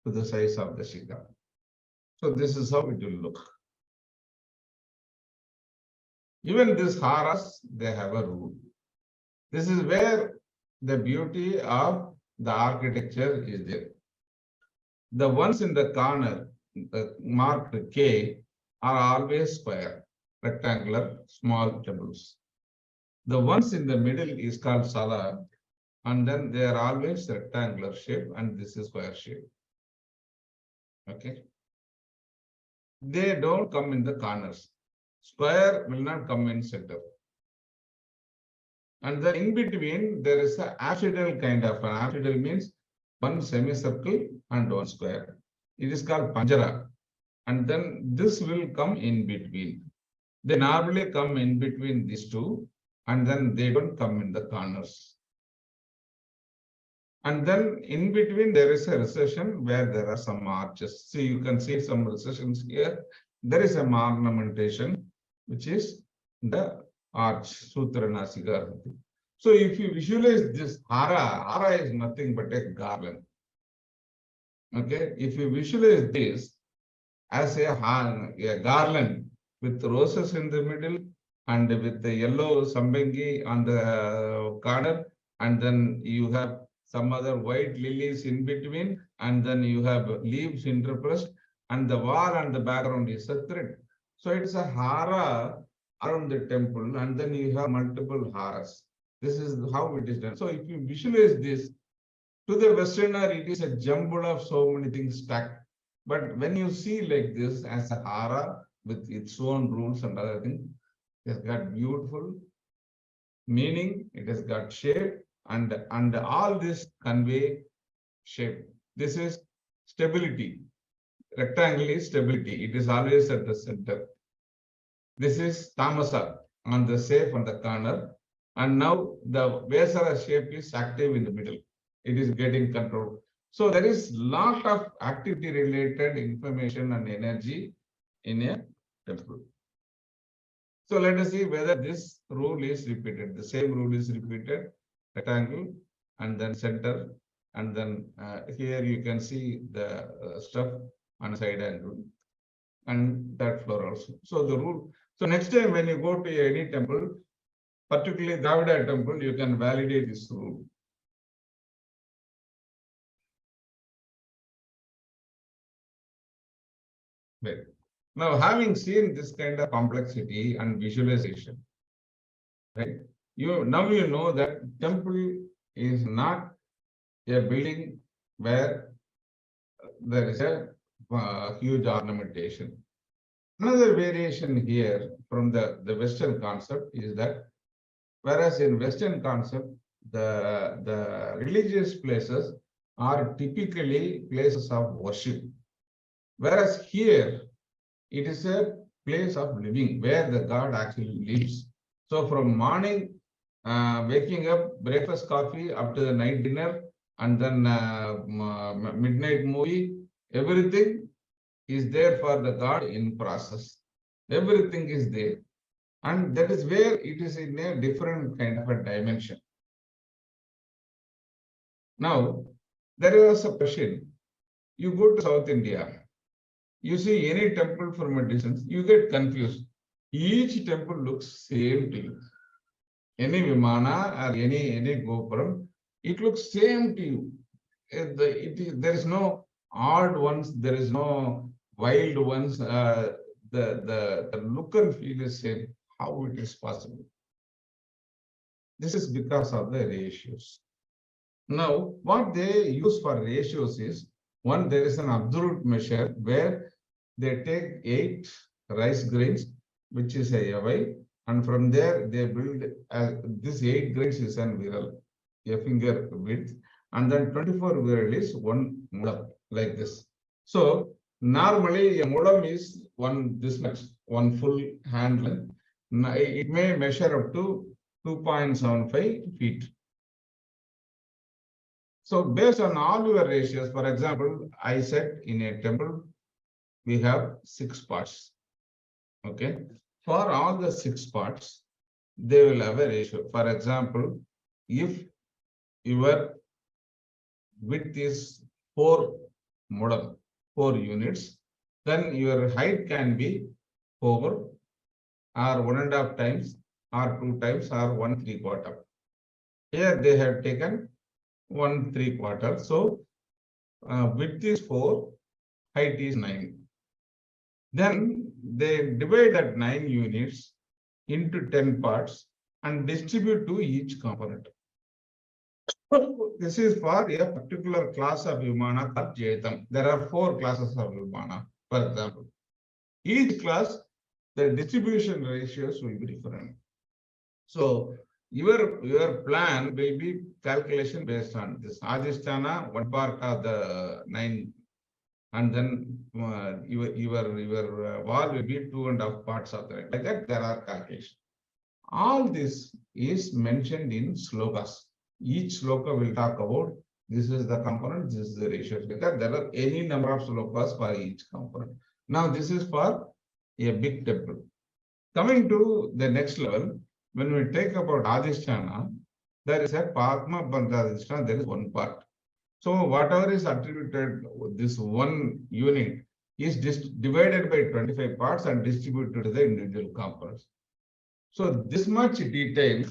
B: to the size of the Shiga. So this is how it will look. Even these haras, they have a rule. This is where the beauty of the architecture is there. The ones in the corner, marked K, are always square, rectangular, small temples. The ones in the middle is called Sala, and then they are always rectangular shape, and this is square shape. Okay. They don't come in the corners. Square will not come in center. And then in between, there is an apsidal kind of an apsidal means one semicircle and one square. It is called Panjara. And then this will come in between. They normally come in between these two, and then they don't come in the corners. And then in between, there is a recession where there are some arches. See, you can see some recessions here. There is some ornamentation, which is the arch, Sutra Nasika. So if you visualize this hara is nothing but a garland. Okay, if you visualize this as a garland with roses in the middle and with the yellow sambangi on the corner, and then you have some other white lilies in between, and then you have leaves interpressed, and the wall and the background is a thread. So it's a hara around the temple, and then you have multiple haras. This is how it is done. So if you visualize this, to the Westerner, it is a jumble of so many things stacked. But when you see like this as a hara with its own rules and other things, it has got beautiful meaning, it has got shape, and all this convey shape. This is stability. Rectangle is stability. It is always at the center. This is tamasa on the safe on the corner. And now the Vesara shape is active in the middle. It is getting controlled. So there is lot of activity related information and energy in a temple. So let us see whether this rule is repeated. The same rule is repeated, rectangle and then center, and then here you can see the stuff on a side angle and that floor also. So the rule. So next time when you go to any temple, particularly Dravida temple, you can validate this rule. Right. Now, having seen this kind of complexity and visualization, right? Now you know that temple is not a building where there is a huge ornamentation. Another variation here from the Western concept is that whereas in Western concept, the religious places are typically places of worship. Whereas here, it is a place of living where the God actually lives. So from morning, waking up, breakfast, coffee, up to the night dinner, and then midnight movie, everything is there for the God in process. Everything is there. And that is where it is in a different kind of a dimension. Now, there is a question. You go to South India, you see any temple from a distance, you get confused. Each temple looks same to you. Any Vimana or any Gopuram, it looks same to you. There is no odd ones, there is no wild ones. The look and feel is same. How it is possible? This is because of the ratios. Now, what they use for ratios is, one, there is an absolute measure where they take 8 rice grains, which is a yavai, and from there they build this 8 grains is an viral, a finger width, and then 24 viral is 1 mulam, like this. So normally a mulam is this much, 1 full hand length. It may measure up to 2.75 feet. So based on all your ratios, for example, I said in a temple, we have 6 parts. Okay. For all the 6 parts, they will have a ratio. For example, if your width is 4 model, 4 units, then your height can be 4 or 1.5 times or 2 times or 1/3. Here they have taken 1/3. So width is 4, height is 9. Then they divide that 9 units into 10 parts and distribute to each component. This is for a particular class of Vimana called Jaitam. There are 4 classes of Vimana, for example. Each class, the distribution ratios will be different. So your plan will be calculation based on this. Adhisthana, 1 part of the 9, and then your wall will be 2.5 parts of the 9. Like that, there are calculations. All this is mentioned in slokas. Each sloka will talk about this is the component, this is the ratio. Because there are any number of slokas for each component. Now, this is for a big temple. Coming to the next level, when we take about Adhisthana, there is a Padma Bandha Adhisthana, there is 1 part. So whatever is attributed, this 1 unit is divided by 25 parts and distributed to the individual components. So this much detail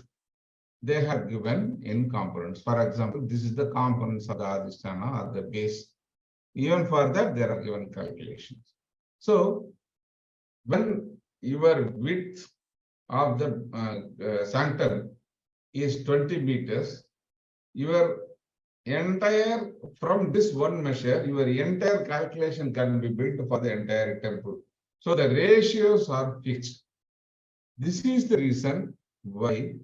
B: they have given in components. For example, this is the components of the Adhisthana or the base. Even for that, there are given calculations. So when your width of the sanctum is 20 meters, your entire, from this 1 measure, your entire calculation can be built for the entire temple. So the ratios are fixed. This is the reason why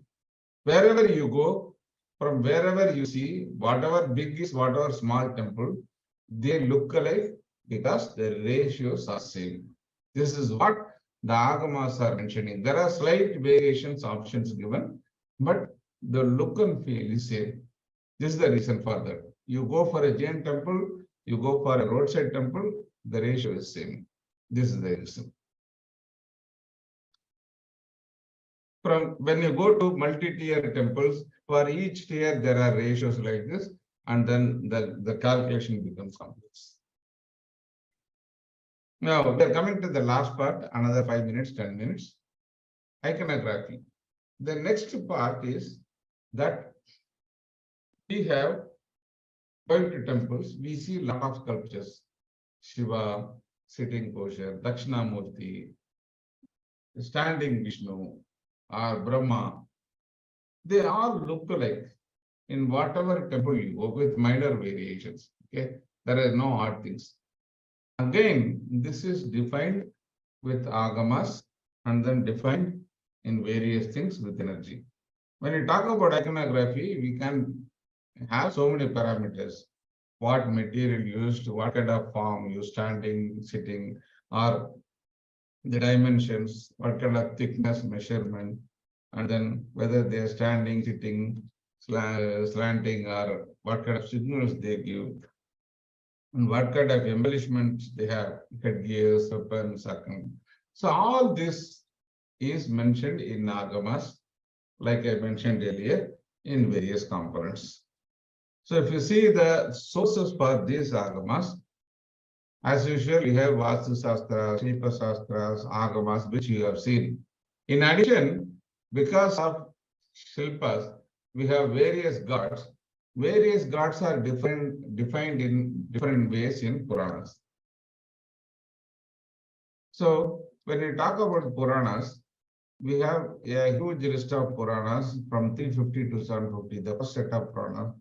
B: wherever you go, from wherever you see, whatever big is, whatever small temple, they look alike because the ratios are same. This is what the Agamas are mentioning. There are slight variations, options given, but the look and feel is same. This is the reason for that. You go for a Jain temple, you go for a roadside temple, the ratio is same. This is the reason. From when you go to multi-tier temples, for each tier there are ratios like this, and then the calculation becomes complex. Now we are coming to the last part, another 5 minutes, 10 minutes. Iconography. The next part is that we have going to temples, we see a lot of sculptures. Shiva, sitting posture, Dakshinamurti, standing Vishnu, or Brahma. They all look alike in whatever temple you go with minor variations. Okay, there are no odd things. Again, this is defined with Agamas and then defined in various things with energy. When we talk about iconography, we can have so many parameters. What material used, what kind of form used, standing, sitting, or the dimensions, what kind of thickness measurement, and then whether they are standing, sitting, slanting, or what kind of signals they give, and what kind of embellishments they have, headgears, weapons, circum. So all this is mentioned in Agamas, like I mentioned earlier, in various components. So if you see the sources for these Agamas, as usual, we have Vastu Shastras, Shilpa Shastras, Agamas, which you have seen. In addition, because of Shilpas, we have various gods. Various gods are defined in different ways in Puranas. So when we talk about Puranas, we have a huge list of Puranas from 350 to 750. The first set of Puranas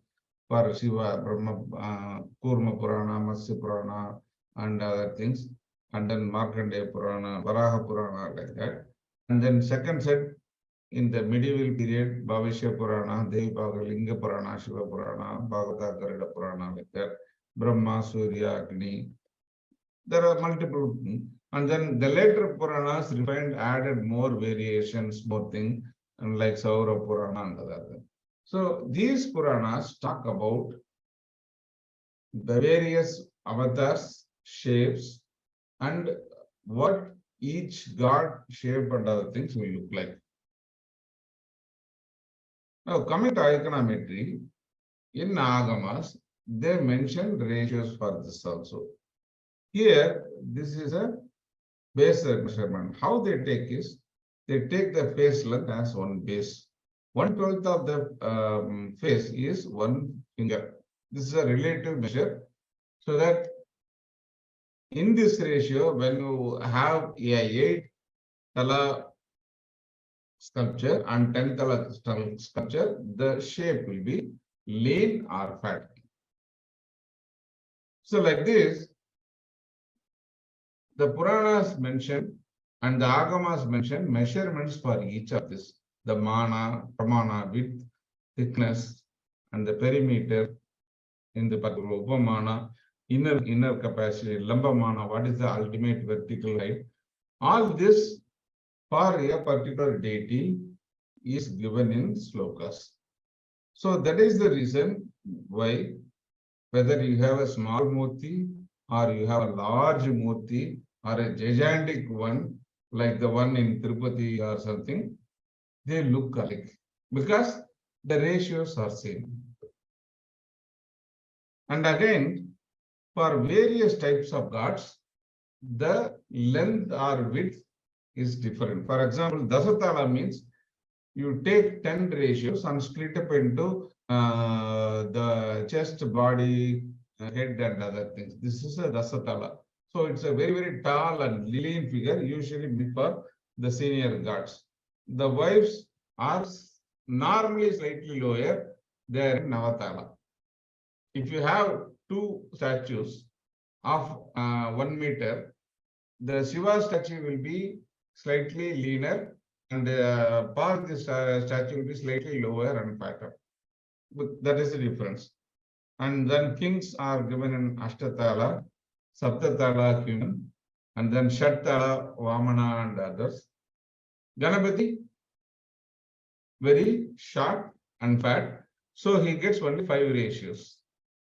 B: for Shiva, Brahma, Kurma Purana, Matsya Purana, and other things. and then Markandeya Purana, Varaha Purana, like that. And then second set in the medieval period, Bhavishya Purana, Devi Linga Purana, Shiva Purana, Bhagavata Garuda Purana, like that. Brahma, Surya, Agni. There are multiple, and then the later Puranas refined, added more variations, more things, and like Saura Purana and other things. So these Puranas talk about the various avatars, shapes, and what each god, shape, and other things will look like. Now, coming to iconometry, in Agamas, they mention ratios for this also. Here, this is a base measurement. How they take is, they take the face length as one base. 1/12 of the face is one finger. This is a relative measure. So that in this ratio, when you have a 8 tala sculpture and 10 tala sculpture, the shape will be lean or fat. So like this, the Puranas mention and the Agamas mention measurements for each of this. The mana, pramana, width, thickness, and the perimeter in the particular upamana, inner capacity, lambamana, what is the ultimate vertical height. All this for a particular deity is given in slokas. So that is the reason why, whether you have a small murti or you have a large murti or a gigantic one, like the one in Tirupati or something, they look alike because the ratios are same. And again, for various types of gods, the length or width is different. For example, Dasatala means you take 10 ratios and split up into the chest, body, head, and other things. This is a Dasatala. So it's a very, very tall and lean figure, usually meant for the senior gods. The wives are normally slightly lower. They are in Navatala. If you have two statues of 1 meter, the Shiva statue will be slightly leaner, and Parvati statue will be slightly lower and fatter. But that is the difference. And then kings are given in Ashtatala, Saptatala human, and then Shattala, Vamana, and others. Ganapati, very short and fat, so he gets only 5 ratios.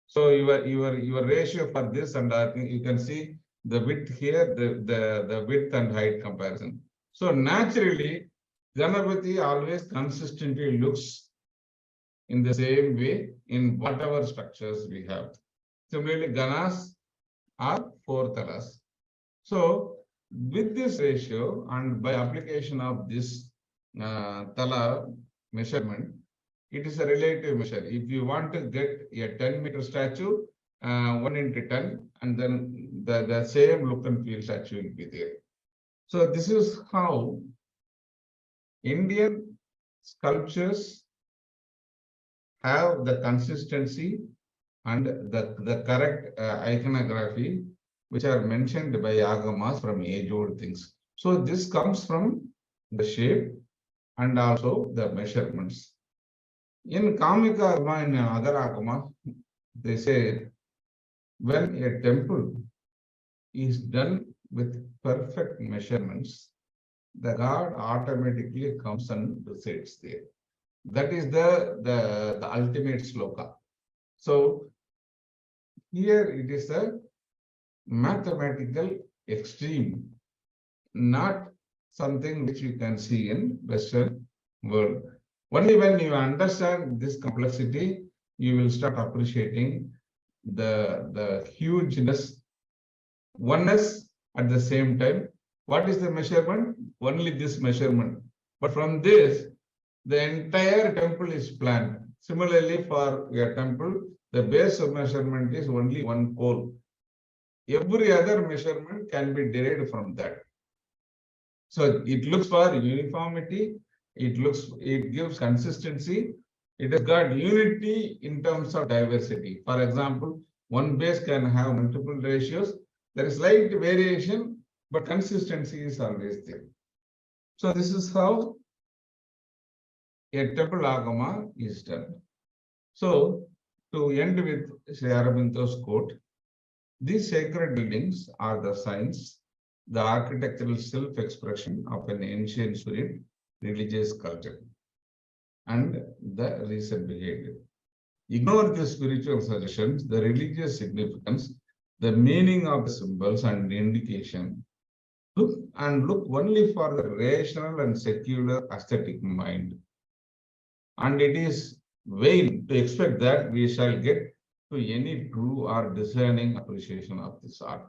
B: So your ratio for this, and you can see the width here, the width and height comparison. So naturally, Ganapati always consistently looks in the same way in whatever structures we have. Similarly, Ganas are 4 talas. So with this ratio and by application of this tala measurement, it is a relative measure. If you want to get a 10-meter statue, 1 into 10, and then the same look and feel statue will be there. So this is how Indian sculptures have the consistency and the correct iconography, which are mentioned by Agamas from age-old things. So this comes from the shape and also the measurements. In Kamika Agama and other Agama, they say when a temple is done with perfect measurements, the god automatically comes and resides there. That is the ultimate sloka. So here it is a mathematical extreme, not something which you can see in Western world. Only when you understand this complexity, you will start appreciating the hugeness, oneness at the same time. What is the measurement? Only this measurement. But from this, the entire temple is planned. Similarly, for a temple, the base of measurement is only 1 pole. Every other measurement can be derived from that. So it looks for uniformity, it gives consistency, it has got unity in terms of diversity. For example, one base can have multiple ratios. There is slight variation but consistency is always there. So this is how a temple agama is done. So to end with Sri Aurobindo's quote, these sacred buildings are the signs, the architectural self-expression of an ancient spirit, religious culture, and the recent behavior. Ignore the spiritual suggestions, the religious significance, the meaning of the symbols and indication. Look only for the rational and secular aesthetic mind. And it is vain to expect that we shall get to any true or discerning appreciation of this art.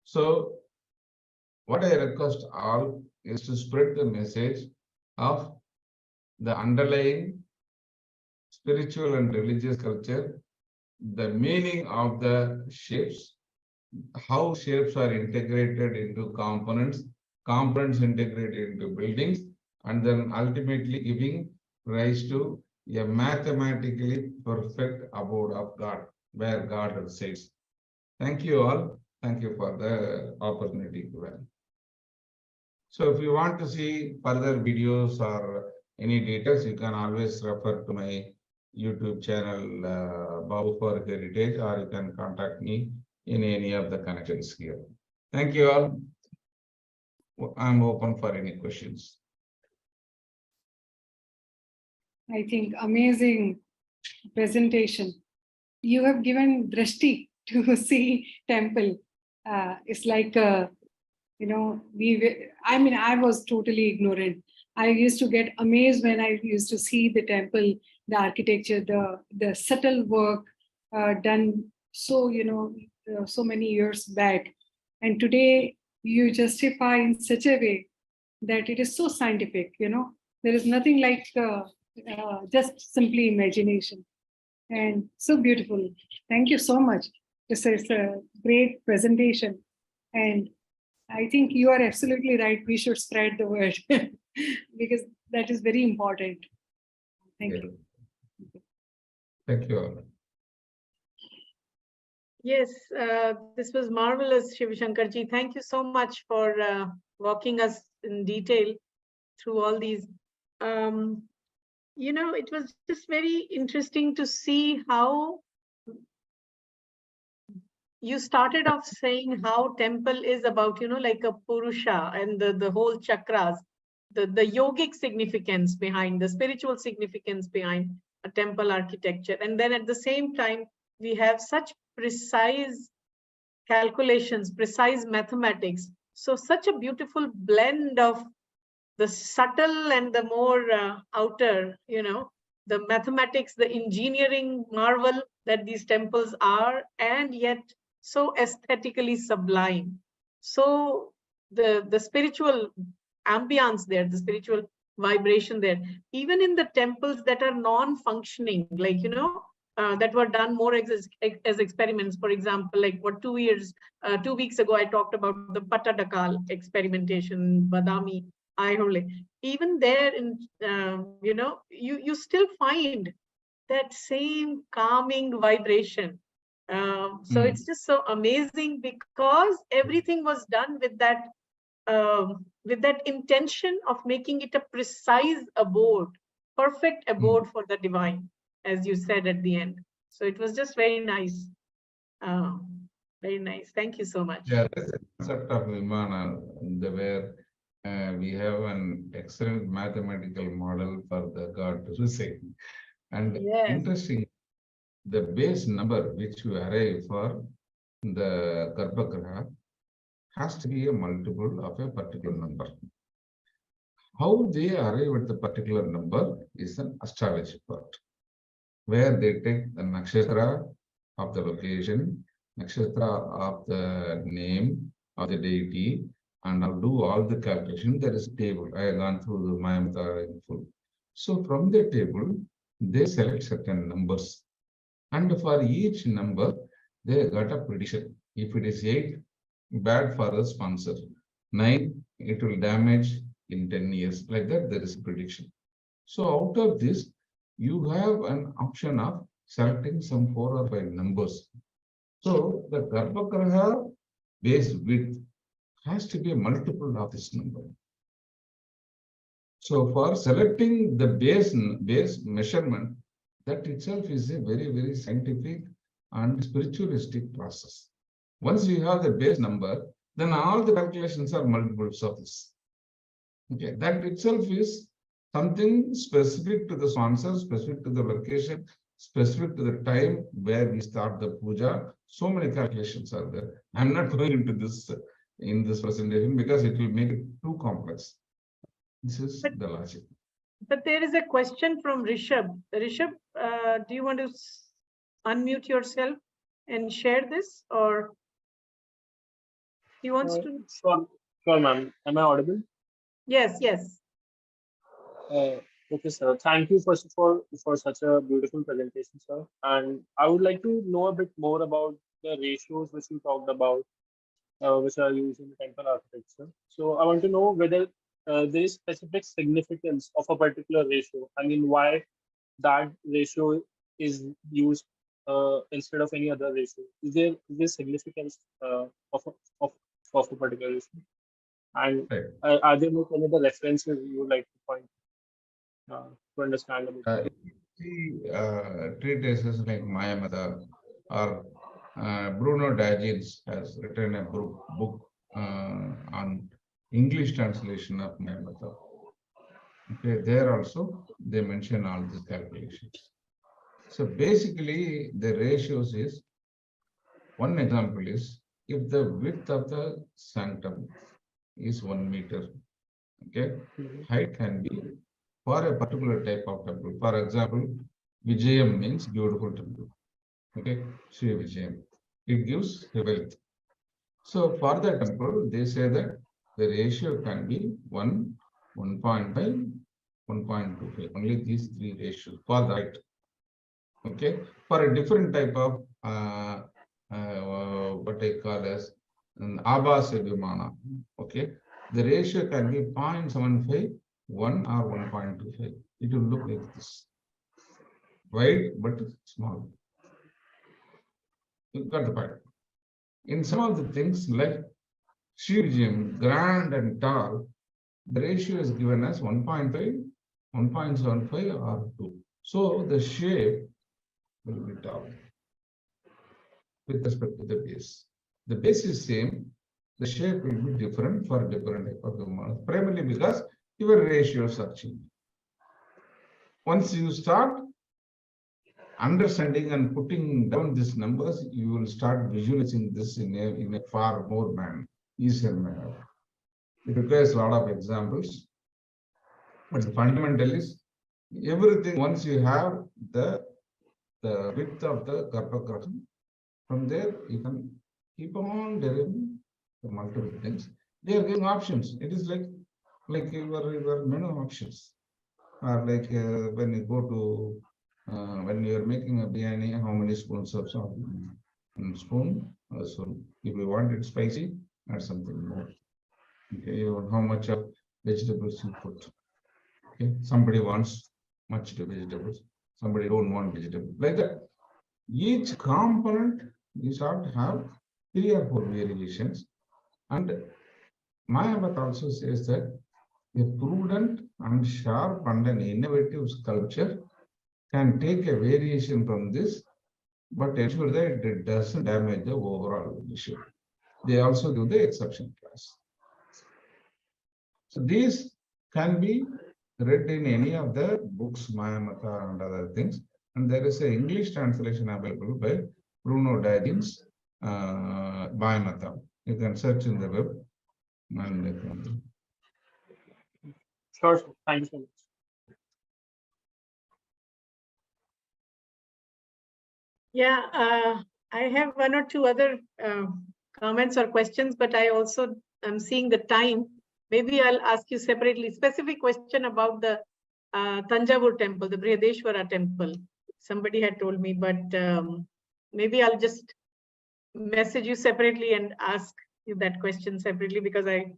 B: So, what I request all is to spread the message of the underlying spiritual and religious culture, the meaning of the shapes, how shapes are integrated into components, components integrated into buildings, and then ultimately giving rise to a mathematically perfect abode of God, where God resides. Thank you all. Thank you for the opportunity given. So if you want to see further videos or any details, you can always refer to my YouTube channel, Babu for Heritage, or you can contact me in any of the connections here. Thank you all. I'm open for any questions.
A: I think amazing presentation. You have given drishti to see temple. It's like, you know, I was totally ignorant. I used to get amazed when I used to see the temple, the architecture, the subtle work done so, so many years back. And today you justify in such a way that it is so scientific, there is nothing like just simply imagination. And so beautiful. Thank you so much. This is a great presentation. And I think you are absolutely right. We should spread the word because that is very important. Thank you.
B: Thank you all.
C: Yes, this was marvelous, Sivasankarji. Thank you so much for walking us in detail through all these. It was just very interesting to see how you started off saying how temple is about, like a Purusha and the whole chakras, the yogic significance behind, the spiritual significance behind a temple architecture. And then at the same time, we have such precise calculations, precise mathematics. So such a beautiful blend of the subtle and the more outer, the mathematics, the engineering marvel that these temples are, and yet so aesthetically sublime. So the spiritual ambience there, the spiritual vibration there, even in the temples that are non-functioning, like, that were done more as experiments. For example, like 2 weeks ago, I talked about the Patadakal experimentation, Badami, Aihole. Even there, you still find that same calming vibration. So it's just so amazing because everything was done with that intention of making it a precise abode, perfect abode for the divine, as you said at the end. So it was just very nice. Very nice. Thank you so much.
B: Yeah, that's the concept of Vimana, where we have an excellent mathematical model for the God to reside. And interesting, the base number which you arrive for the Garbhagriha has to be a multiple of a particular number. How they arrive at the particular number is an astrology part, where they take the nakshatra of the location, nakshatra of the name of the deity, and I'll do all the calculation. There is a table. I have gone through the Mayamata in full. So from the table, they select certain numbers. And for each number, they got a prediction. If it is 8, bad for the sponsor. 9, it will damage in 10 years. Like that, there is a prediction. So out of this, you have an option of selecting some 4 or 5 numbers. So the Garbhagriha base width has to be a multiple of this number. So for selecting the base measurement, that itself is a very, very scientific and spiritualistic process. Once you have the base number, then all the calculations are multiples of this. Okay, that itself is something specific to the sponsor, specific to the location, specific to the time where we start the puja. So many calculations are there. I'm not going into this in this presentation because it will make it too complex. This is the logic.
C: But there is a question from Rishabh. Rishabh, do you want to unmute yourself and share this, or he wants to?
D: Sure, ma'am. Am I audible?
C: Yes, yes.
D: Okay, sir. Thank you, first of all, for such a beautiful presentation, sir. And I would like to know a bit more about the ratios which you talked about, which are used in temple architecture. So I want to know whether there is specific significance of a particular ratio. I mean, why that ratio is used instead of any other ratio. Is there significance of a particular ratio? And are there any other references you would like to point to understand about?
B: Treatises like Mayamada or Bruno Dagins has written a book on English translation of Mayamada. Okay, there also they mention all these calculations. So basically, the ratios is, one example is, if the width of the sanctum is 1 meter, okay, height can be for a particular type of temple. For example, Vijayam means beautiful temple. Okay, Sri Vijayam. It gives wealth. So for the temple, they say that the ratio can be 1, 1.5, 1.25. Only these three ratios for the height. Okay, for a different type of what I call as an Vimana. Okay, the ratio can be 0.75, 1 or 1.25. It will look like this, wide but small. You got the point. In some of the things like Shivjim, grand and tall, the ratio is given as 1.5, 1.75 or 2. So the shape will be tall with respect to the base. The base is same, the shape will be different for different type of Vimanas, primarily because your ratios are changing. Once you start understanding and putting down these numbers, you will start visualizing this in a far more easier manner. It requires a lot of examples, but the fundamental is everything. Once you have the width of the Garbhagriha, from there you can keep on deriving the multiple things. They are giving options. It is like your menu options. Or like when you go to when you are making a biryani, how many spoons of salt? Spoon. So if you want it spicy, add something more. Okay, how much of vegetables you put? Okay, somebody wants much vegetables, somebody don't want vegetables. Like that, each component you start to have 3 or 4 variations. And Mayabhat also says that a prudent and sharp and an innovative sculpture can take a variation from this, but ensure that it doesn't damage the overall issue. They also do the exception class. So these can be read in any of the books, Mayamata and other things. And there is an English translation available by Bruno Dagins, Mayamata. You can search in the web. And
D: Sure, sir. Thank you so much.
C: Yeah, I have 1 or 2 other comments or questions, but I also am seeing the time. Maybe I'll ask you separately. Specific question about the Tanjavur temple, the Brihadeshwara temple. Somebody had told me, but maybe I'll just message you separately and ask you that question separately, because I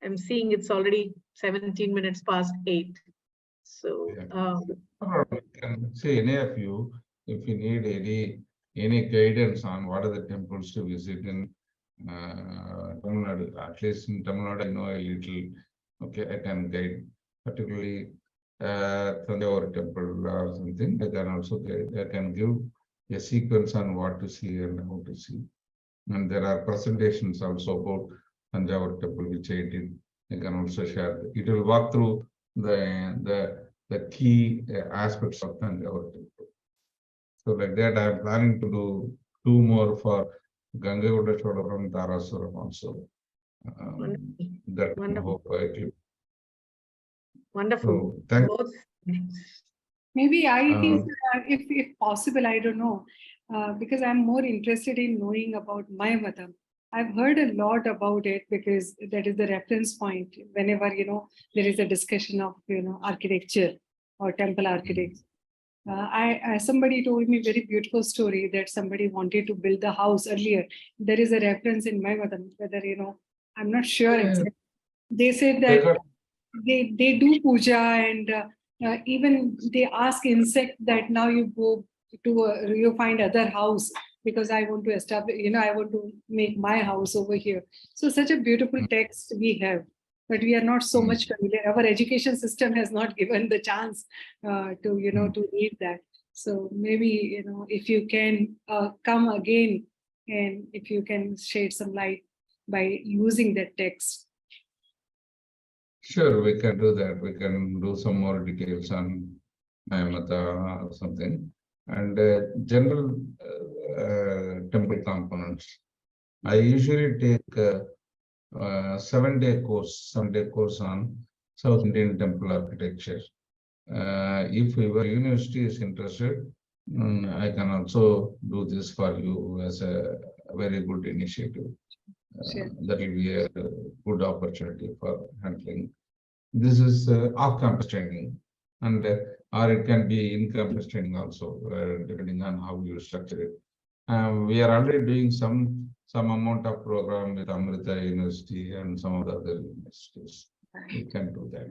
C: am seeing it's already 17 minutes past 8. So
B: you can say any of you, if you need any guidance on what are the temples to visit in Tamil Nadu, at least in Tamil Nadu, I know a little. Okay, I can guide, particularly Tanjavur temple or something. I can also guide. I can give a sequence on what to see and how to see. And there are presentations also about Tanjavur temple, which I did. I can also share. It will walk through the key aspects of Tanjavur temple. So like that, I am planning to do 2 more for Gangaikonda Chodapuram, Tarasuram also. That I
C: Wonderful.
B: hope I can.
C: Wonderful.
B: So thank
C: Both.
A: Maybe I think if possible, I don't know, because I'm more interested in knowing about my matam. I've heard a lot about it because that is the reference point whenever, there is a discussion of, architecture or temple architecture. Somebody told me a very beautiful story that somebody wanted to build the house earlier. There is a reference in my matam, whether, I'm not sure.
B: Yeah.
A: Exactly. They said that they do puja and even they ask insect that now you go to you find other house because I want to establish, I want to make my house over here. So such a beautiful text we have, but we are not so much familiar. Our education system has not given the chance to to read that. So maybe if you can come again and if you can shed some light by using that text.
B: Sure, we can do that. We can do some more details on Mata or something. And general temple components. I usually take 7-day course on South Indian temple architecture. If your university is interested, I can also do this for you as a very good initiative.
A: Sure.
B: That will be a good opportunity for handling. This is off-campus training, and or it can be in-campus training also, depending on how you structure it. We are already doing some amount of program with Amrita University and some of the other universities. We can do that.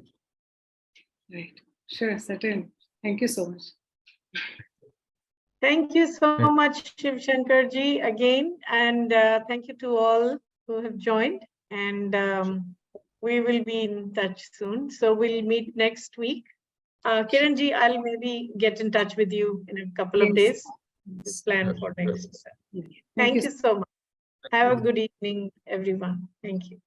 A: Right. Sure, certain. Thank you so much.
C: Thank you so much, Sivasankar ji, again, and thank you to all who have joined. And we will be in touch soon. So we'll meet next week. Kiran ji, I'll maybe get in touch with you in a couple of days. Plan for next.
A: Yes.
C: Thank you so much. Have a good evening, everyone. Thank you.